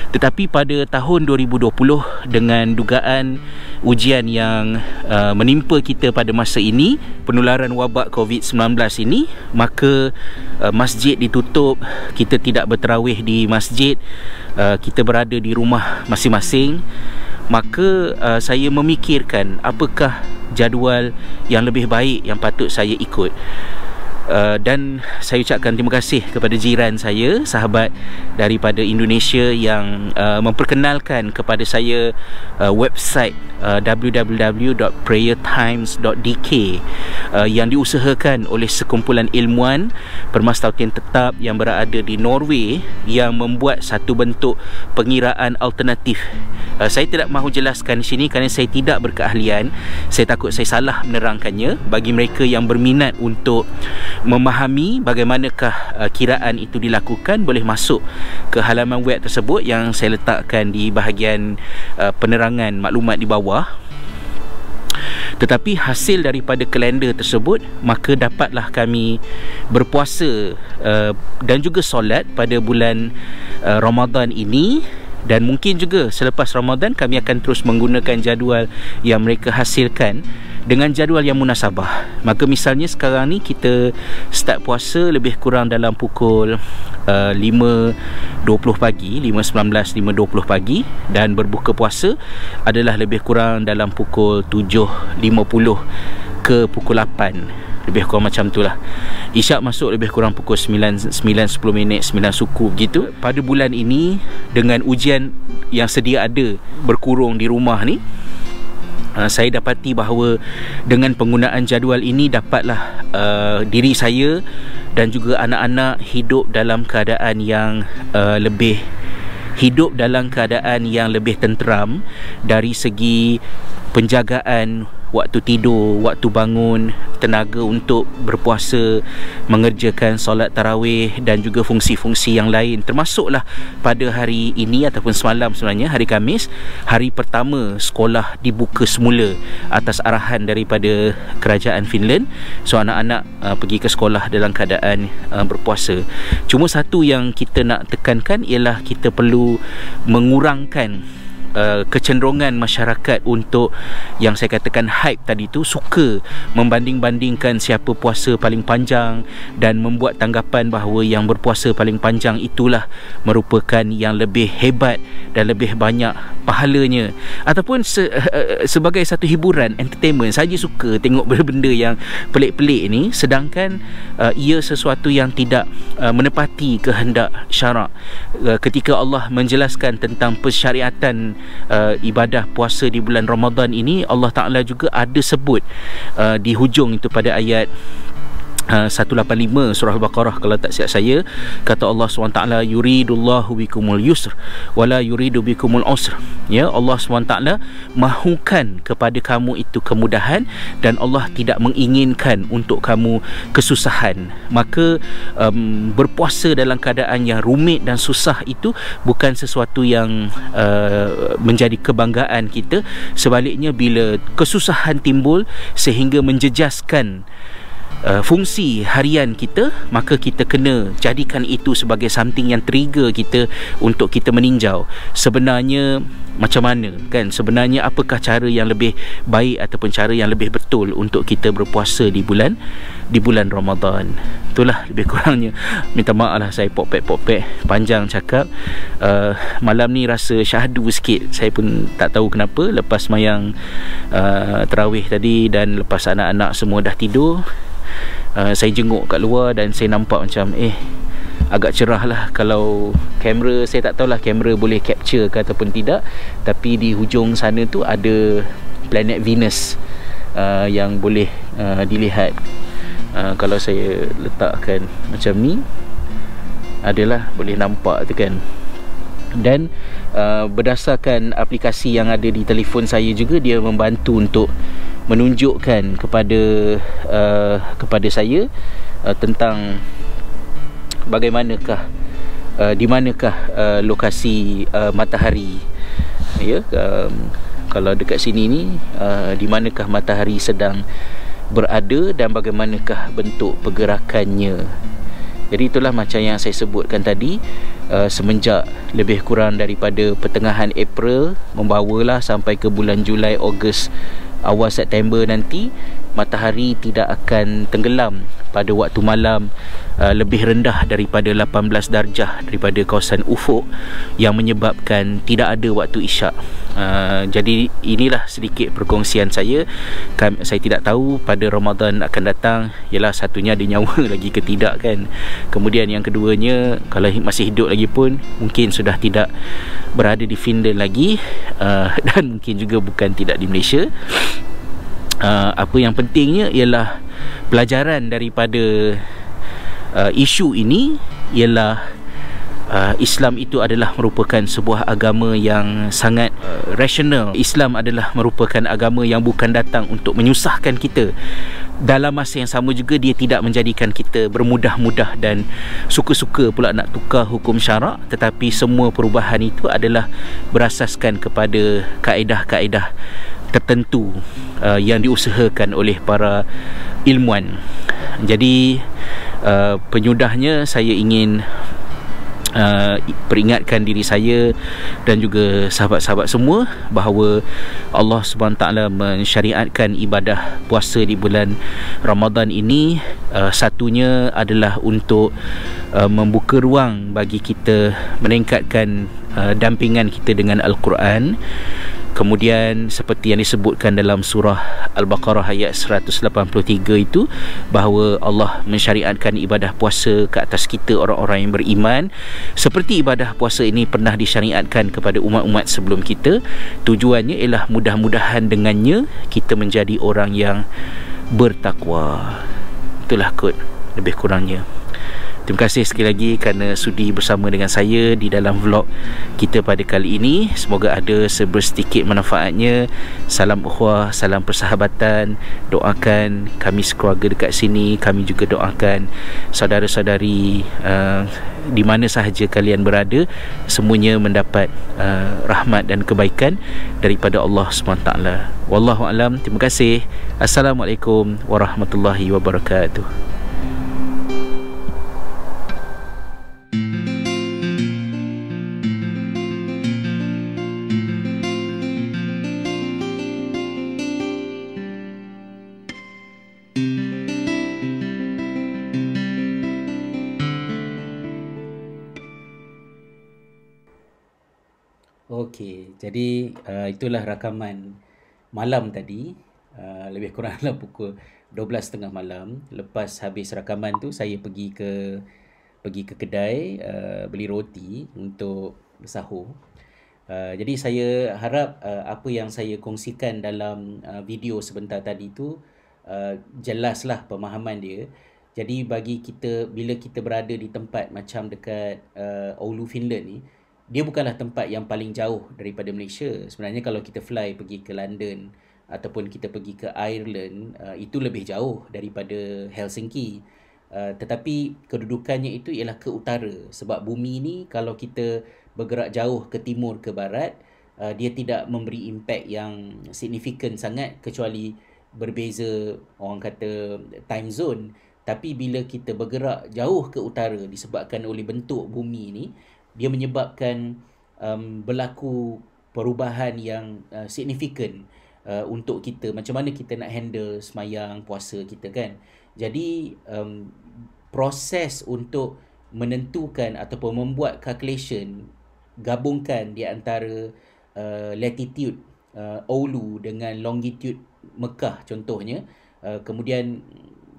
Tetapi pada tahun 2020, dengan dugaan ujian yang menimpa kita pada masa ini, penularan wabak COVID-19 ini, maka masjid ditutup, kita tidak berterawih di masjid, kita berada di rumah masing-masing. Maka saya memikirkan apakah jadual yang lebih baik yang patut saya ikut. Dan saya ucapkan terima kasih kepada jiran saya, sahabat daripada Indonesia yang memperkenalkan kepada saya website www.prayertimes.dk yang diusahakan oleh sekumpulan ilmuwan permastautin tetap yang berada di Norway, yang membuat satu bentuk pengiraan alternatif. Saya tidak mahu jelaskan di sini kerana saya tidak berkeahlian. Saya takut saya salah menerangkannya. Bagi mereka yang berminat untuk memahami bagaimanakah kiraan itu dilakukan, boleh masuk ke halaman web tersebut yang saya letakkan di bahagian penerangan maklumat di bawah. Tetapi hasil daripada kalender tersebut, maka dapatlah kami berpuasa dan juga solat pada bulan Ramadan ini. Dan mungkin juga selepas Ramadan kami akan terus menggunakan jadual yang mereka hasilkan. dengan jadual yang munasabah. Maka misalnya sekarang ni kita start puasa lebih kurang dalam pukul 5.20 pagi, 5.19, 5.20 pagi, dan berbuka puasa adalah lebih kurang dalam pukul 7.50 ke pukul 8, lebih kurang macam tu lah. Isyak masuk lebih kurang pukul 9, 10 minit, 9 suku begitu. Pada bulan ini, dengan ujian yang sedia ada berkurung di rumah ni, saya dapati bahawa dengan penggunaan jadual ini dapatlah diri saya dan juga anak-anak hidup dalam keadaan yang lebih tenteram dari segi penjagaan waktu tidur, waktu bangun, tenaga untuk berpuasa, mengerjakan solat tarawih dan juga fungsi-fungsi yang lain. Termasuklah pada hari ini ataupun semalam, sebenarnya hari Khamis, hari pertama sekolah dibuka semula atas arahan daripada kerajaan Finland. So anak-anak pergi ke sekolah dalam keadaan berpuasa. Cuma satu yang kita nak tekankan ialah kita perlu mengurangkan kecenderungan masyarakat untuk yang saya katakan hype tadi tu, suka membanding-bandingkan siapa puasa paling panjang dan membuat tanggapan bahawa yang berpuasa paling panjang itulah merupakan yang lebih hebat dan lebih banyak pahalanya, ataupun sebagai satu hiburan, entertainment saja, suka tengok benda-benda yang pelik-pelik ni, sedangkan ia sesuatu yang tidak menepati kehendak syarak. Ketika Allah menjelaskan tentang persyariatan ibadah puasa di bulan Ramadan ini, Allah Ta'ala juga ada sebut di hujung itu pada ayat 185 surah Al-Baqarah kalau tak silap saya, kata Allah SWT, yuridullahu bikumul yusr wala yuridu bikumul usr. Ya, Allah SWT mahukan kepada kamu itu kemudahan dan Allah tidak menginginkan untuk kamu kesusahan. Maka berpuasa dalam keadaan yang rumit dan susah itu bukan sesuatu yang menjadi kebanggaan kita. Sebaliknya, bila kesusahan timbul sehingga menjejaskan fungsi harian kita, maka kita kena jadikan itu sebagai something yang trigger kita untuk kita meninjau sebenarnya macam mana, kan, sebenarnya apakah cara yang lebih baik ataupun cara yang lebih betul untuk kita berpuasa di bulan Ramadan. Itulah lebih kurangnya. Minta maaf lah saya popek panjang cakap. Malam ni rasa syahdu sikit. Saya pun tak tahu kenapa, lepas mayang tarawih tadi dan lepas anak-anak semua dah tidur, saya jenguk kat luar dan saya nampak macam agak cerah lah. Kalau kamera, saya tak tahulah kamera boleh capture ke ataupun tidak, tapi di hujung sana tu ada planet Venus yang boleh dilihat. Kalau saya letakkan macam ni, adalah boleh nampak tu kan. Dan berdasarkan aplikasi yang ada di telefon saya juga, dia membantu untuk menunjukkan kepada saya tentang bagaimanakah di manakah lokasi matahari, ya, kalau dekat sini ni di manakah matahari sedang berada dan bagaimanakah bentuk pergerakannya. Jadi itulah macam yang saya sebutkan tadi, semenjak lebih kurang daripada pertengahan April membawalah sampai ke bulan Julai, Ogos, awal September nanti, matahari tidak akan tenggelam pada waktu malam lebih rendah daripada 18 darjah daripada kawasan ufuk, yang menyebabkan tidak ada waktu isyak. Jadi inilah sedikit perkongsian saya. Saya tidak tahu pada Ramadan akan datang, ialah satunya ada nyawa lagi ke tidak, kan. Kemudian yang keduanya, kalau masih hidup lagi pun mungkin sudah tidak berada di Finland lagi, dan mungkin juga bukan tidak di Malaysia. Apa yang pentingnya ialah pelajaran daripada isu ini ialah Islam itu adalah merupakan sebuah agama yang sangat rasional. Islam adalah merupakan agama yang bukan datang untuk menyusahkan kita. Dalam masa yang sama juga, dia tidak menjadikan kita bermudah-mudah dan suka-suka pula nak tukar hukum syarak, tetapi semua perubahan itu adalah berasaskan kepada kaedah-kaedah tertentu yang diusahakan oleh para ilmuwan. Jadi penyudahnya, saya ingin peringatkan diri saya dan juga sahabat-sahabat semua bahawa Allah SWT mensyariatkan ibadah puasa di bulan Ramadan ini, satunya adalah untuk membuka ruang bagi kita meningkatkan dampingan kita dengan Al-Quran. Kemudian seperti yang disebutkan dalam surah Al-Baqarah ayat 183 itu, bahawa Allah mensyariatkan ibadah puasa ke atas kita orang-orang yang beriman, seperti ibadah puasa ini pernah disyariatkan kepada umat-umat sebelum kita. Tujuannya ialah mudah-mudahan dengannya kita menjadi orang yang bertakwa. Itulah kot lebih kurangnya. Terima kasih sekali lagi kerana sudi bersama dengan saya di dalam vlog kita pada kali ini. Semoga ada sedikit manfaatnya. Salam ukhuwah, salam persahabatan. Doakan kami sekeluarga dekat sini. Kami juga doakan saudara-saudari di mana sahaja kalian berada, semuanya mendapat rahmat dan kebaikan daripada Allah SWT. Wallahu alam. Terima kasih. Assalamualaikum warahmatullahi wabarakatuh. Okey, jadi itulah rakaman malam tadi. Lebih kurang dalam pukul 12.30 malam. Lepas habis rakaman tu, saya pergi ke kedai beli roti untuk sahur. Jadi saya harap apa yang saya kongsikan dalam video sebentar tadi tu jelaslah pemahaman dia. Jadi bagi kita, bila kita berada di tempat macam dekat Oulu, Finland ni, dia bukanlah tempat yang paling jauh daripada Malaysia. Sebenarnya kalau kita fly pergi ke London ataupun kita pergi ke Ireland, itu lebih jauh daripada Helsinki. Tetapi kedudukannya itu ialah ke utara. Sebab bumi ni kalau kita bergerak jauh ke timur ke barat, dia tidak memberi impak yang signifikan sangat kecuali berbeza orang kata time zone. Tapi bila kita bergerak jauh ke utara disebabkan oleh bentuk bumi ni, dia menyebabkan berlaku perubahan yang signifikan untuk kita. Macam mana kita nak handle semayang puasa kita kan. Jadi proses untuk menentukan ataupun membuat calculation, gabungkan di antara latitude Oulu dengan longitude Mekah contohnya, kemudian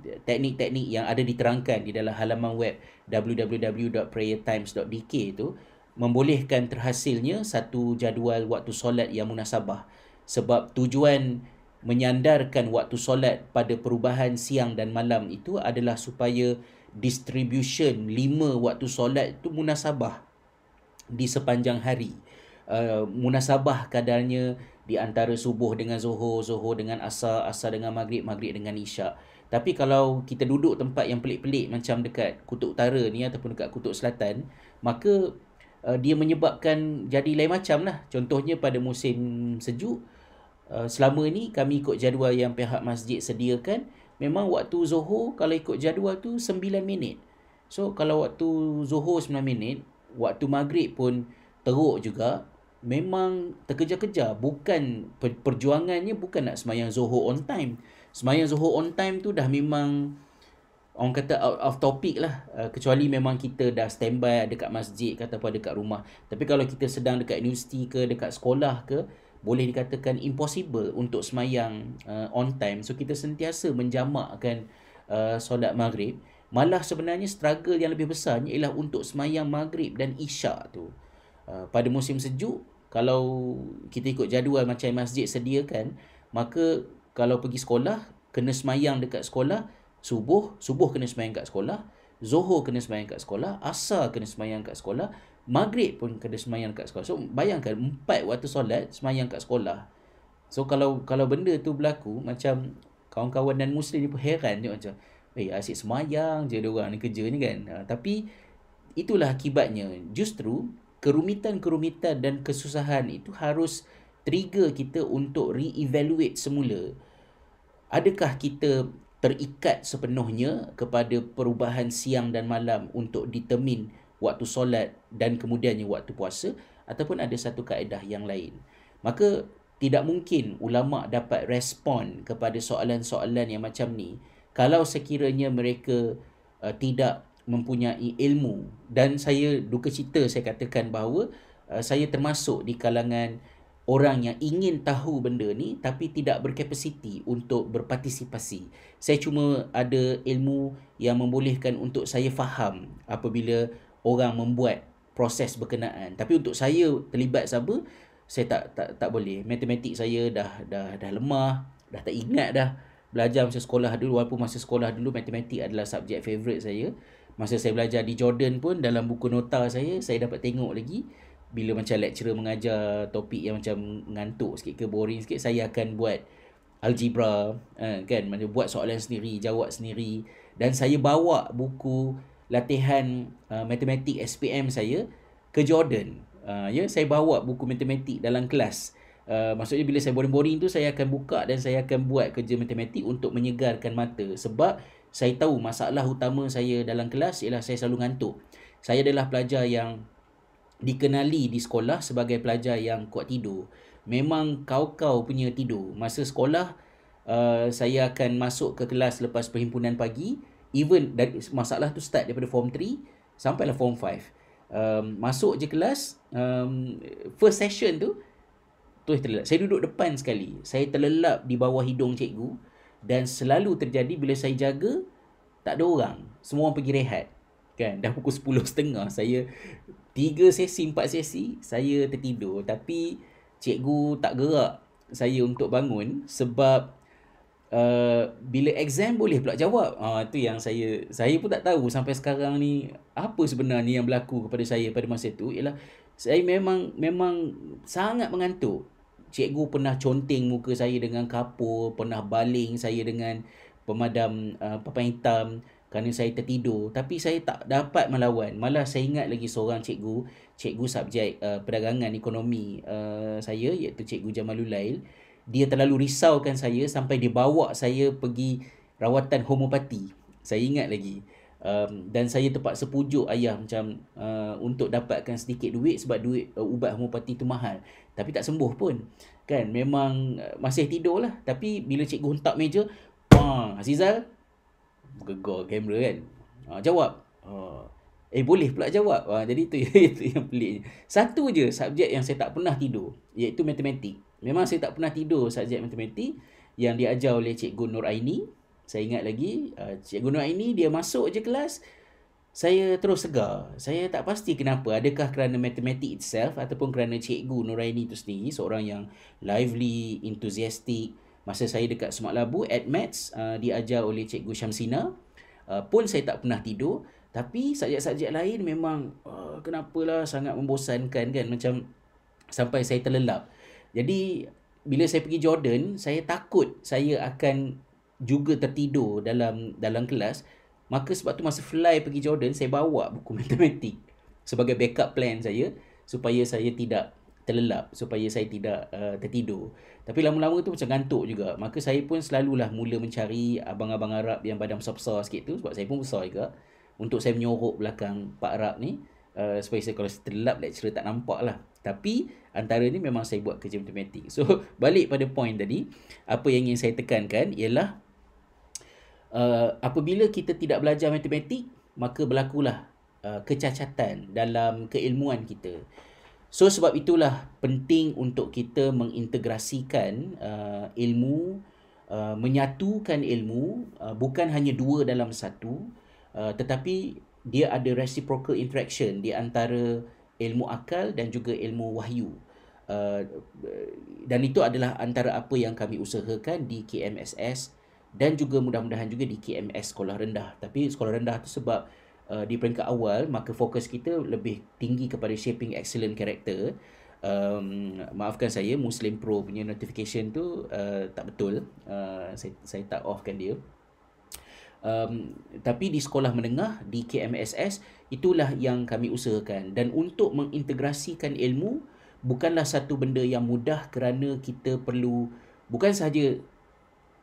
teknik-teknik yang ada diterangkan di dalam halaman web www.prayertimes.dk itu membolehkan terhasilnya satu jadual waktu solat yang munasabah. Sebab tujuan menyandarkan waktu solat pada perubahan siang dan malam itu adalah supaya distribution 5 waktu solat itu munasabah di sepanjang hari. Munasabah kadarnya di antara subuh dengan zuhur, zuhur dengan asar, asar dengan maghrib, maghrib dengan isyak. Tapi kalau kita duduk tempat yang pelik-pelik macam dekat Kutub Utara ni ataupun dekat Kutub Selatan, maka dia menyebabkan jadi lain macam lah. Contohnya pada musim sejuk, selama ni kami ikut jadual yang pihak masjid sediakan, memang waktu zuhur kalau ikut jadual tu 9 minit. So kalau waktu zuhur 9 minit, waktu maghrib pun teruk juga. Memang terkejar-kejar. Bukan perjuangannya bukan nak semayang zuhur on time. Semayang zuhur on time tu dah memang orang kata out of topic lah, kecuali memang kita dah standby dekat masjid ke ataupun dekat rumah. Tapi kalau kita sedang dekat universiti ke dekat sekolah ke, boleh dikatakan impossible untuk semayang on time. So kita sentiasa menjamakkan solat maghrib. Malah sebenarnya struggle yang lebih besarnya ialah untuk semayang maghrib dan isyak tu. Pada musim sejuk, kalau kita ikut jadual macam masjid sediakan, maka kalau pergi sekolah, kena semayang dekat sekolah. Subuh kena semayang kat sekolah. Zuhur kena semayang kat sekolah. Asar kena semayang kat sekolah. Maghrib pun kena semayang kat sekolah. So bayangkan 4 waktu solat semayang kat sekolah. So kalau benda tu berlaku, macam kawan-kawan dan muslim ni pun heran tengok macam, asyik semayang je diorang ni kerja ni kan. Tapi itulah akibatnya. Justru kerumitan-kerumitan dan kesusahan itu harus trigger kita untuk re-evaluate semula. Adakah kita terikat sepenuhnya kepada perubahan siang dan malam untuk determine waktu solat dan kemudiannya waktu puasa, ataupun ada satu kaedah yang lain. Maka tidak mungkin ulama dapat respon kepada soalan-soalan yang macam ni kalau sekiranya mereka tidak mempunyai ilmu. Dan saya duka cita saya katakan bahawa saya termasuk di kalangan orang yang ingin tahu benda ni tapi tidak berkapasiti untuk berpartisipasi. Saya cuma ada ilmu yang membolehkan untuk saya faham apabila orang membuat proses berkenaan. Tapi untuk saya terlibat siapa, saya tak boleh. Matematik saya dah lemah, dah tak ingat dah. Belajar masa sekolah dulu, walaupun masa sekolah dulu matematik adalah subjek favourite saya. Masa saya belajar di Jordan pun, dalam buku nota saya dapat tengok lagi bila macam lecturer mengajar topik yang macam ngantuk sikit ke boring sikit, saya akan buat algebra, kan, macam buat soalan sendiri, jawab sendiri. Dan saya bawa buku latihan matematik SPM saya ke Jordan. Saya bawa buku matematik dalam kelas. Maksudnya bila saya boring-boring tu, saya akan buka dan saya akan buat kerja matematik untuk menyegarkan mata. Sebab saya tahu masalah utama saya dalam kelas ialah saya selalu ngantuk. Saya adalah pelajar yang dikenali di sekolah sebagai pelajar yang kuat tidur. Memang kau-kau punya tidur. Masa sekolah, saya akan masuk ke kelas lepas perhimpunan pagi. Even masalah tu start daripada form 3 sampailah form 5. Masuk je kelas, first session tu terlelap. Saya duduk depan sekali. Saya terlelap di bawah hidung cikgu. Dan selalu terjadi bila saya jaga, tak ada orang. Semua orang pergi rehat. Kan? Dah pukul 10.30. Saya 3 sesi, 4 sesi, saya tertidur. Tapi cikgu tak gerak saya untuk bangun. Sebab bila exam boleh pula jawab. Itu yang saya pun tak tahu sampai sekarang ni apa sebenarnya yang berlaku kepada saya pada masa itu. Ialah saya memang sangat mengantuk. Cikgu pernah conteng muka saya dengan kapur, pernah baling saya dengan pemadam papan hitam kerana saya tertidur. Tapi saya tak dapat melawan. Malah saya ingat lagi seorang cikgu subjek perdagangan ekonomi saya, iaitu Cikgu Jamalul Lail. Dia terlalu risaukan saya sampai dia bawa saya pergi rawatan homopati. Saya ingat lagi. Dan saya terpaksa pujuk ayah macam untuk dapatkan sedikit duit sebab duit ubat homopati tu mahal. Tapi tak sembuh pun. Kan, memang masih tidur lah. Tapi bila cikgu hentak meja, Azizal, gegar kamera kan. Jawab. Boleh pula jawab. Jadi itu yang peliknya. Satu je subjek yang saya tak pernah tidur, iaitu matematik. Memang saya tak pernah tidur subjek matematik yang diajar oleh Cikgu Nur Aini. Saya ingat lagi, Cikgu Nur Aini dia masuk je kelas, saya terus segar. Saya tak pasti kenapa. Adakah kerana matematik itself ataupun kerana Cikgu Nur Aini itu sendiri seorang yang lively, enthusiastic. Masa saya dekat Semak Labu, Maths diajar oleh Cikgu Syamsina, pun saya tak pernah tidur. Tapi subjek-subjek lain memang kenapalah sangat membosankan kan, macam sampai saya terlelap. Jadi bila saya pergi Jordan, saya takut saya akan juga tertidur dalam kelas. Maka sebab tu masa fly pergi Jordan, saya bawa buku matematik sebagai backup plan saya supaya saya tidak terlelap, supaya saya tidak tertidur. Tapi lama-lama tu macam ngantuk juga. Maka saya pun selalulah mula mencari abang-abang Arab yang badan besar-besar sikit tu, sebab saya pun besar juga, untuk saya menyorok belakang Pak Arab ni, supaya saya, kalau saya terlelap, lecturer tak nampak lah. Tapi antara ni memang saya buat kerja matematik. So balik pada point tadi, apa yang ingin saya tekankan ialah apabila kita tidak belajar matematik, maka berlakulah kecacatan dalam keilmuan kita. So sebab itulah penting untuk kita mengintegrasikan ilmu, menyatukan ilmu, bukan hanya dua dalam satu, tetapi dia ada reciprocal interaction di antara ilmu akal dan juga ilmu wahyu. Dan itu adalah antara apa yang kami usahakan di KMSS dan juga mudah-mudahan juga di KMS Sekolah Rendah. Tapi Sekolah Rendah tu sebab di peringkat awal, maka fokus kita lebih tinggi kepada shaping excellent character. Maafkan saya, Muslim Pro punya notification tu tak betul. Saya tak offkan dia. Tapi di sekolah menengah, di KMSS, itulah yang kami usahakan. Dan untuk mengintegrasikan ilmu bukanlah satu benda yang mudah, kerana kita perlu, bukan sahaja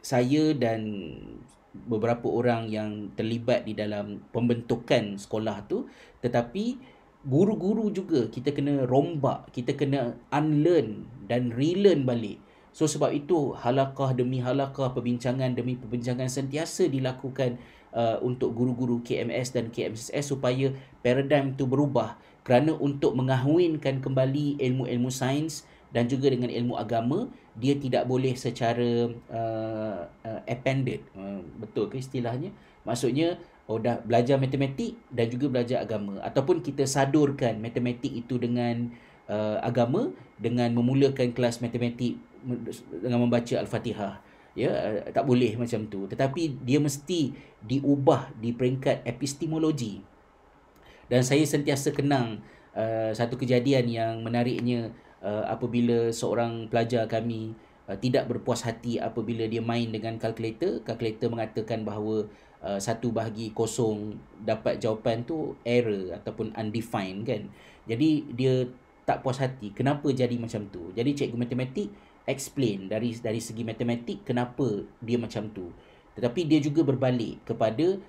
saya dan beberapa orang yang terlibat di dalam pembentukan sekolah tu, tetapi guru-guru juga kita kena rombak, kita kena unlearn dan relearn balik. So sebab itu halaqah demi halaqah, perbincangan demi perbincangan sentiasa dilakukan untuk guru-guru KMS dan KMSS supaya paradigm tu berubah, kerana untuk mengahwinkan kembali ilmu-ilmu sains dan juga dengan ilmu agama, dia tidak boleh secara appended. Betul ke istilahnya? Maksudnya dah belajar matematik dan juga belajar agama, ataupun kita sadurkan matematik itu dengan agama dengan memulakan kelas matematik dengan membaca Al-Fatihah. Ya, tak boleh macam tu. Tetapi dia mesti diubah di peringkat epistemologi. Dan saya sentiasa kenang satu kejadian yang menariknya apabila seorang pelajar kami tidak berpuas hati apabila dia main dengan kalkulator. Kalkulator mengatakan bahawa 1/0 dapat jawapan tu error ataupun undefined kan. Jadi dia tak puas hati. Kenapa jadi macam tu? Jadi cikgu matematik explain dari segi matematik kenapa dia macam tu. Tetapi dia juga berbalik kepada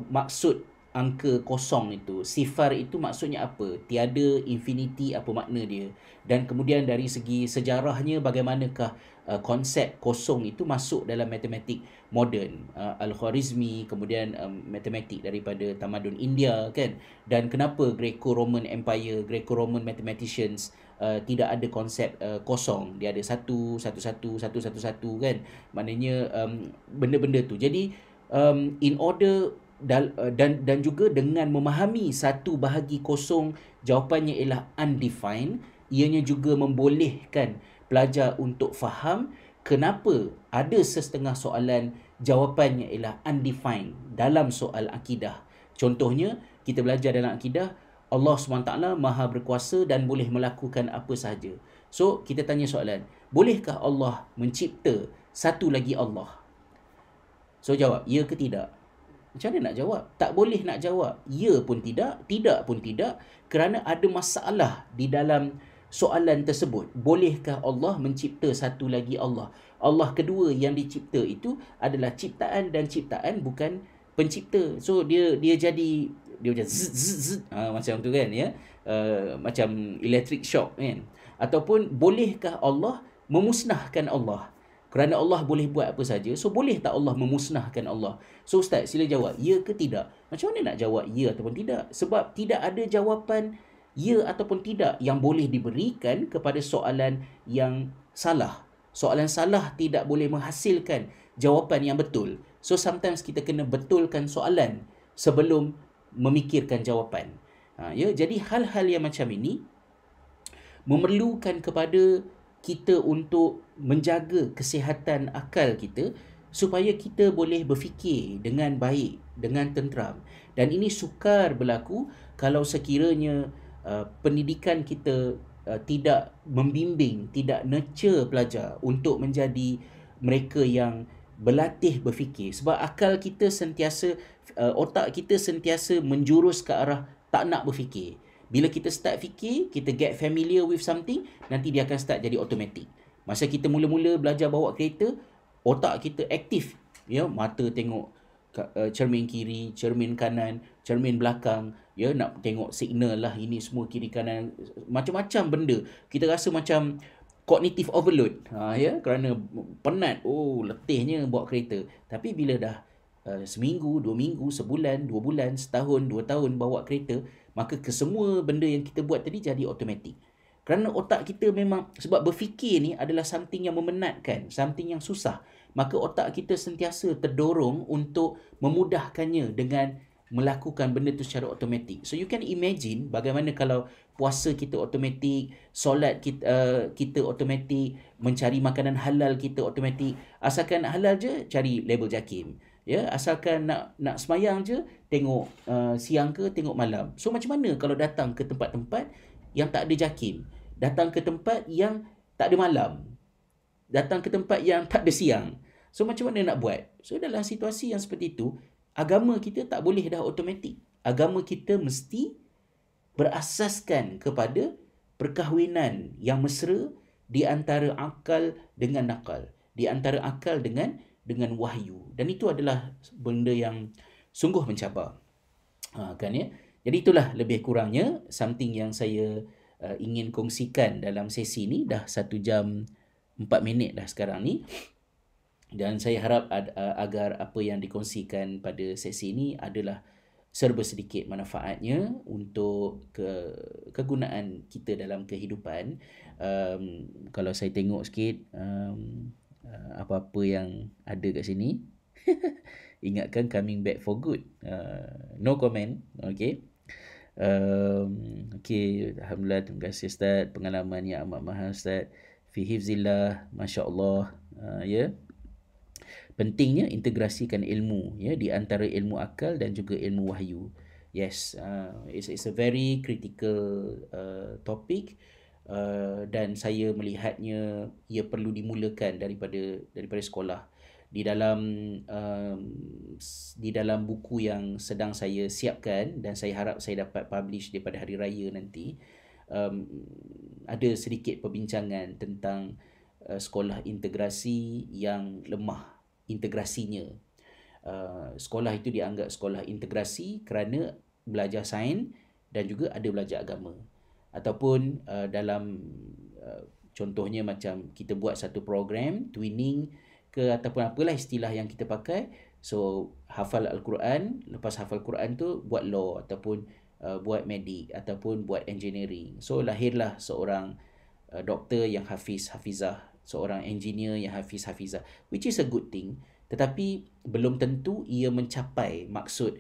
maksud angka kosong itu. Sifar itu maksudnya apa? Tiada, infinity, apa makna dia? Dan kemudian dari segi sejarahnya, bagaimanakah konsep kosong itu masuk dalam matematik moden, Al-Khwarizmi, kemudian matematik daripada tamadun India kan? Dan kenapa Greco-Roman Empire, Greco-Roman mathematicians tidak ada konsep kosong? Dia ada satu kan? Maknanya benda-benda tu. Jadi in order dan juga dengan memahami 1/0 jawapannya ialah undefined, ianya juga membolehkan pelajar untuk faham kenapa ada sesetengah soalan jawapannya ialah undefined dalam soal akidah. Contohnya, kita belajar dalam akidah Allah SWT Maha berkuasa dan boleh melakukan apa sahaja. So kita tanya soalan, bolehkah Allah mencipta satu lagi Allah? So jawab ya ke tidak? Macam mana nak jawab? Tak boleh nak jawab. Ya pun tidak, tidak pun tidak, kerana ada masalah di dalam soalan tersebut. Bolehkah Allah mencipta satu lagi Allah? Allah kedua yang dicipta itu adalah ciptaan, dan ciptaan bukan pencipta. So dia macam zzz, macam tu kan ya. Macam electric shock kan. Ataupun bolehkah Allah memusnahkan Allah? Kerana Allah boleh buat apa saja, so boleh tak Allah memusnahkan Allah? So Ustaz, sila jawab, ya ke tidak? Macam mana nak jawab ya ataupun tidak? Sebab tidak ada jawapan ya ataupun tidak yang boleh diberikan kepada soalan yang salah. Soalan salah tidak boleh menghasilkan jawapan yang betul. So sometimes kita kena betulkan soalan sebelum memikirkan jawapan. Ya, jadi hal-hal yang macam ini memerlukan kepada kita untuk menjaga kesihatan akal kita supaya kita boleh berfikir dengan baik, dengan tenteram. Dan ini sukar berlaku kalau sekiranya pendidikan kita tidak membimbing, tidak nurture pelajar untuk menjadi mereka yang berlatih berfikir. Sebab akal kita sentiasa, otak kita sentiasa menjurus ke arah tak nak berfikir. Bila kita start fikir, kita get familiar with something, nanti dia akan start jadi automatic. Masa kita mula-mula belajar bawa kereta, otak kita aktif. Ya, mata tengok cermin kiri, cermin kanan, cermin belakang. Ya, nak tengok signal lah, ini semua kiri kanan. Macam-macam benda. Kita rasa macam cognitive overload. Ya, kerana penat. Oh, letihnya bawa kereta. Tapi bila dah seminggu, 2 minggu, sebulan, 2 bulan, setahun, 2 tahun bawa kereta, maka kesemua benda yang kita buat tadi jadi automatik. Kerana otak kita memang, sebab berfikir ni adalah something yang memenatkan, something yang susah. Maka otak kita sentiasa terdorong untuk memudahkannya dengan melakukan benda tu secara automatik. So you can imagine bagaimana kalau puasa kita automatik, solat kita automatik, mencari makanan halal kita automatik. Asalkan nak halal je, cari label JAKIM. Ya, asalkan nak semayang je, tengok siang ke tengok malam. So macam mana kalau datang ke tempat-tempat yang tak ada JAKIM, datang ke tempat yang tak ada malam, datang ke tempat yang tak ada siang? So macam mana nak buat? So dalam situasi yang seperti itu, agama kita tak boleh dah automatik. Agama kita mesti berasaskan kepada perkahwinan yang mesra di antara akal dengan nakal, di antara akal dengan dengan wahyu, dan itu adalah benda yang sungguh mencabar. Kan ya. Jadi itulah lebih kurangnya something yang saya ingin kongsikan dalam sesi ni. Dah 1 jam 4 minit dah sekarang ni, dan saya harap agar apa yang dikongsikan pada sesi ini adalah serba sedikit manfaatnya untuk kegunaan kita dalam kehidupan. Kalau saya tengok sikit apa-apa yang ada kat sini, ingatkan coming back for good. No comment. Okay. Okay, alhamdulillah, terima kasih Ustaz, pengalaman yang amat mahal Ustaz. Fi hifzillah, masya-Allah. Ya. Pentingnya integrasikan ilmu, ya, di antara ilmu akal dan juga ilmu wahyu. Yes, it's a very critical topic, dan saya melihatnya ia perlu dimulakan daripada sekolah. Di dalam buku yang sedang saya siapkan dan saya harap saya dapat publish daripada hari raya nanti, ada sedikit perbincangan tentang sekolah integrasi yang lemah integrasinya. Sekolah itu dianggap sekolah integrasi kerana belajar sains dan juga ada belajar agama. Ataupun dalam contohnya macam kita buat satu program twinning ke ataupun apalah istilah yang kita pakai. So hafal Al-Quran, lepas hafal Quran tu buat law ataupun buat medik ataupun buat engineering. So lahirlah seorang doktor yang hafizah, seorang engineer yang hafizah, which is a good thing. Tetapi belum tentu ia mencapai maksud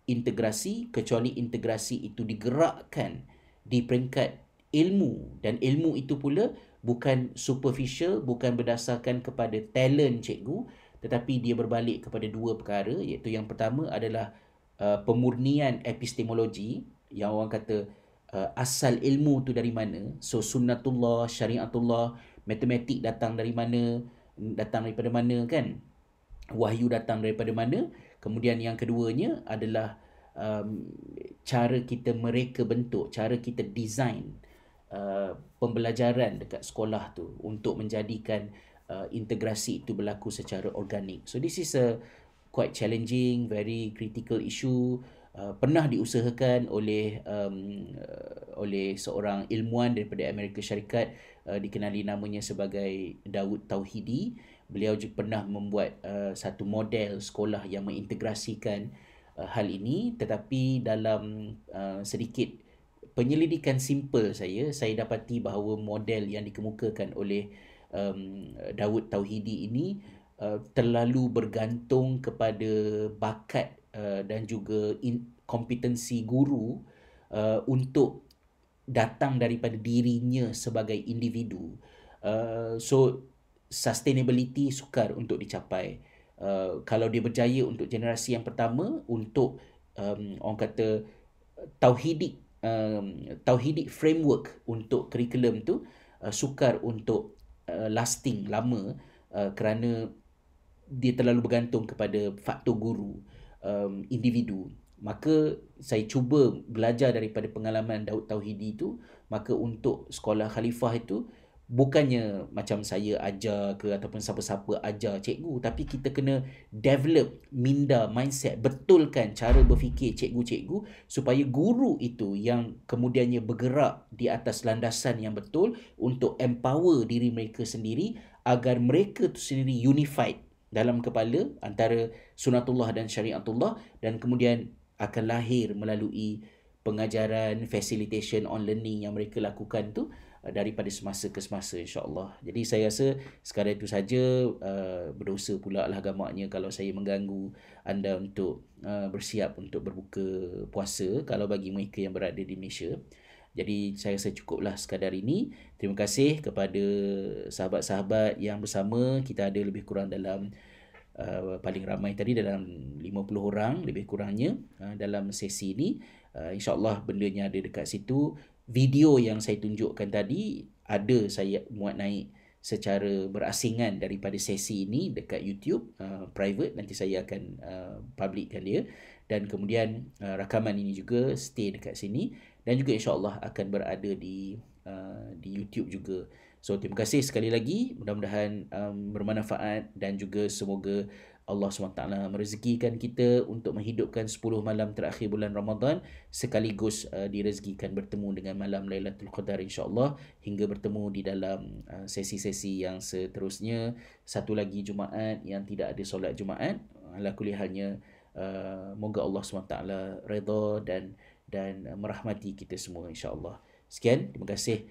integrasi, kecuali integrasi itu digerakkan di peringkat ilmu, dan ilmu itu pula bukan superficial, bukan berdasarkan kepada talent cikgu, tetapi dia berbalik kepada 2 perkara, iaitu yang pertama adalah pemurnian epistemologi, yang orang kata asal ilmu tu dari mana. So sunnatullah, syariatullah, matematik datang dari mana, datang daripada mana kan, wahyu datang daripada mana. Kemudian yang keduanya adalah cara kita mereka bentuk, cara kita design pembelajaran dekat sekolah tu untuk menjadikan integrasi itu berlaku secara organik. So this is a quite challenging, very critical issue. Pernah diusahakan oleh seorang ilmuwan daripada Amerika Syarikat, dikenali namanya sebagai Daud Tauhidi. Beliau juga pernah membuat satu model sekolah yang mengintegrasikan hal ini, tetapi dalam sedikit penyelidikan simple saya dapati bahawa model yang dikemukakan oleh Daud Tauhidi ini terlalu bergantung kepada bakat dan juga kompetensi guru untuk datang daripada dirinya sebagai individu. So sustainability sukar untuk dicapai. Kalau dia berjaya untuk generasi yang pertama, untuk orang kata tauhidic framework untuk kurikulum tu sukar untuk lasting lama, kerana dia terlalu bergantung kepada faktor guru, individu. Maka saya cuba belajar daripada pengalaman Daud Tauhidi itu. Maka untuk sekolah khalifah itu, bukannya macam saya ajar ke ataupun siapa-siapa ajar cikgu, tapi kita kena develop minda, mindset, betulkan cara berfikir cikgu-cikgu supaya guru itu yang kemudiannya bergerak di atas landasan yang betul untuk empower diri mereka sendiri, agar mereka tu sendiri unified dalam kepala antara sunatullah dan syariatullah, dan kemudian akan lahir melalui pengajaran, facilitation on learning yang mereka lakukan tu daripada semasa ke semasa, insya-Allah. Jadi saya rasa sekadar itu saja. Berdosa pula lah gamaknya kalau saya mengganggu anda untuk bersiap untuk berbuka puasa kalau bagi mereka yang berada di Malaysia. Jadi saya rasa cukuplah sekadar ini. Terima kasih kepada sahabat-sahabat yang bersama. Kita ada lebih kurang dalam paling ramai tadi dalam 50 orang lebih kurangnya dalam sesi ini. InsyaAllah bendanya ada dekat situ. Video yang saya tunjukkan tadi ada saya muat naik secara berasingan daripada sesi ini dekat YouTube private. Nanti saya akan publikkan dia, dan kemudian rakaman ini juga stay dekat sini, dan juga insya-Allah akan berada di YouTube juga. So terima kasih sekali lagi, mudah-mudahan bermanfaat dan juga semoga Allah SWT merezekikan kita untuk menghidupkan 10 malam terakhir bulan Ramadan sekaligus direzekikan bertemu dengan malam Lailatul Qadar insya-Allah, hingga bertemu di dalam sesi-sesi yang seterusnya. Satu lagi Jumaat yang tidak ada solat Jumaat. Ala kulli halnya, moga Allah SWT redha dan merahmati kita semua insya-Allah. Sekian, terima kasih.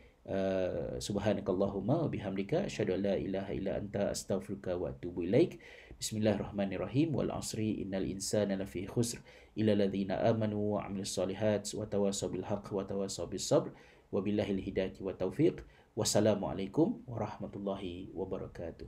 Subhanakallahumma wa bihamdika asyhadu an la ilaha illa anta astaghfiruka wa atubu ilaik. Bismillahirrahmanirrahim. Wal asri innal insana lafi khusr illa alladhina amanu wa amilus solihat wa tawasaw bil haqq wa tawasaw bis sabr. Wabillahil hidayati wa taufiq. Wassalamualaikum warahmatullahi wabarakatuh.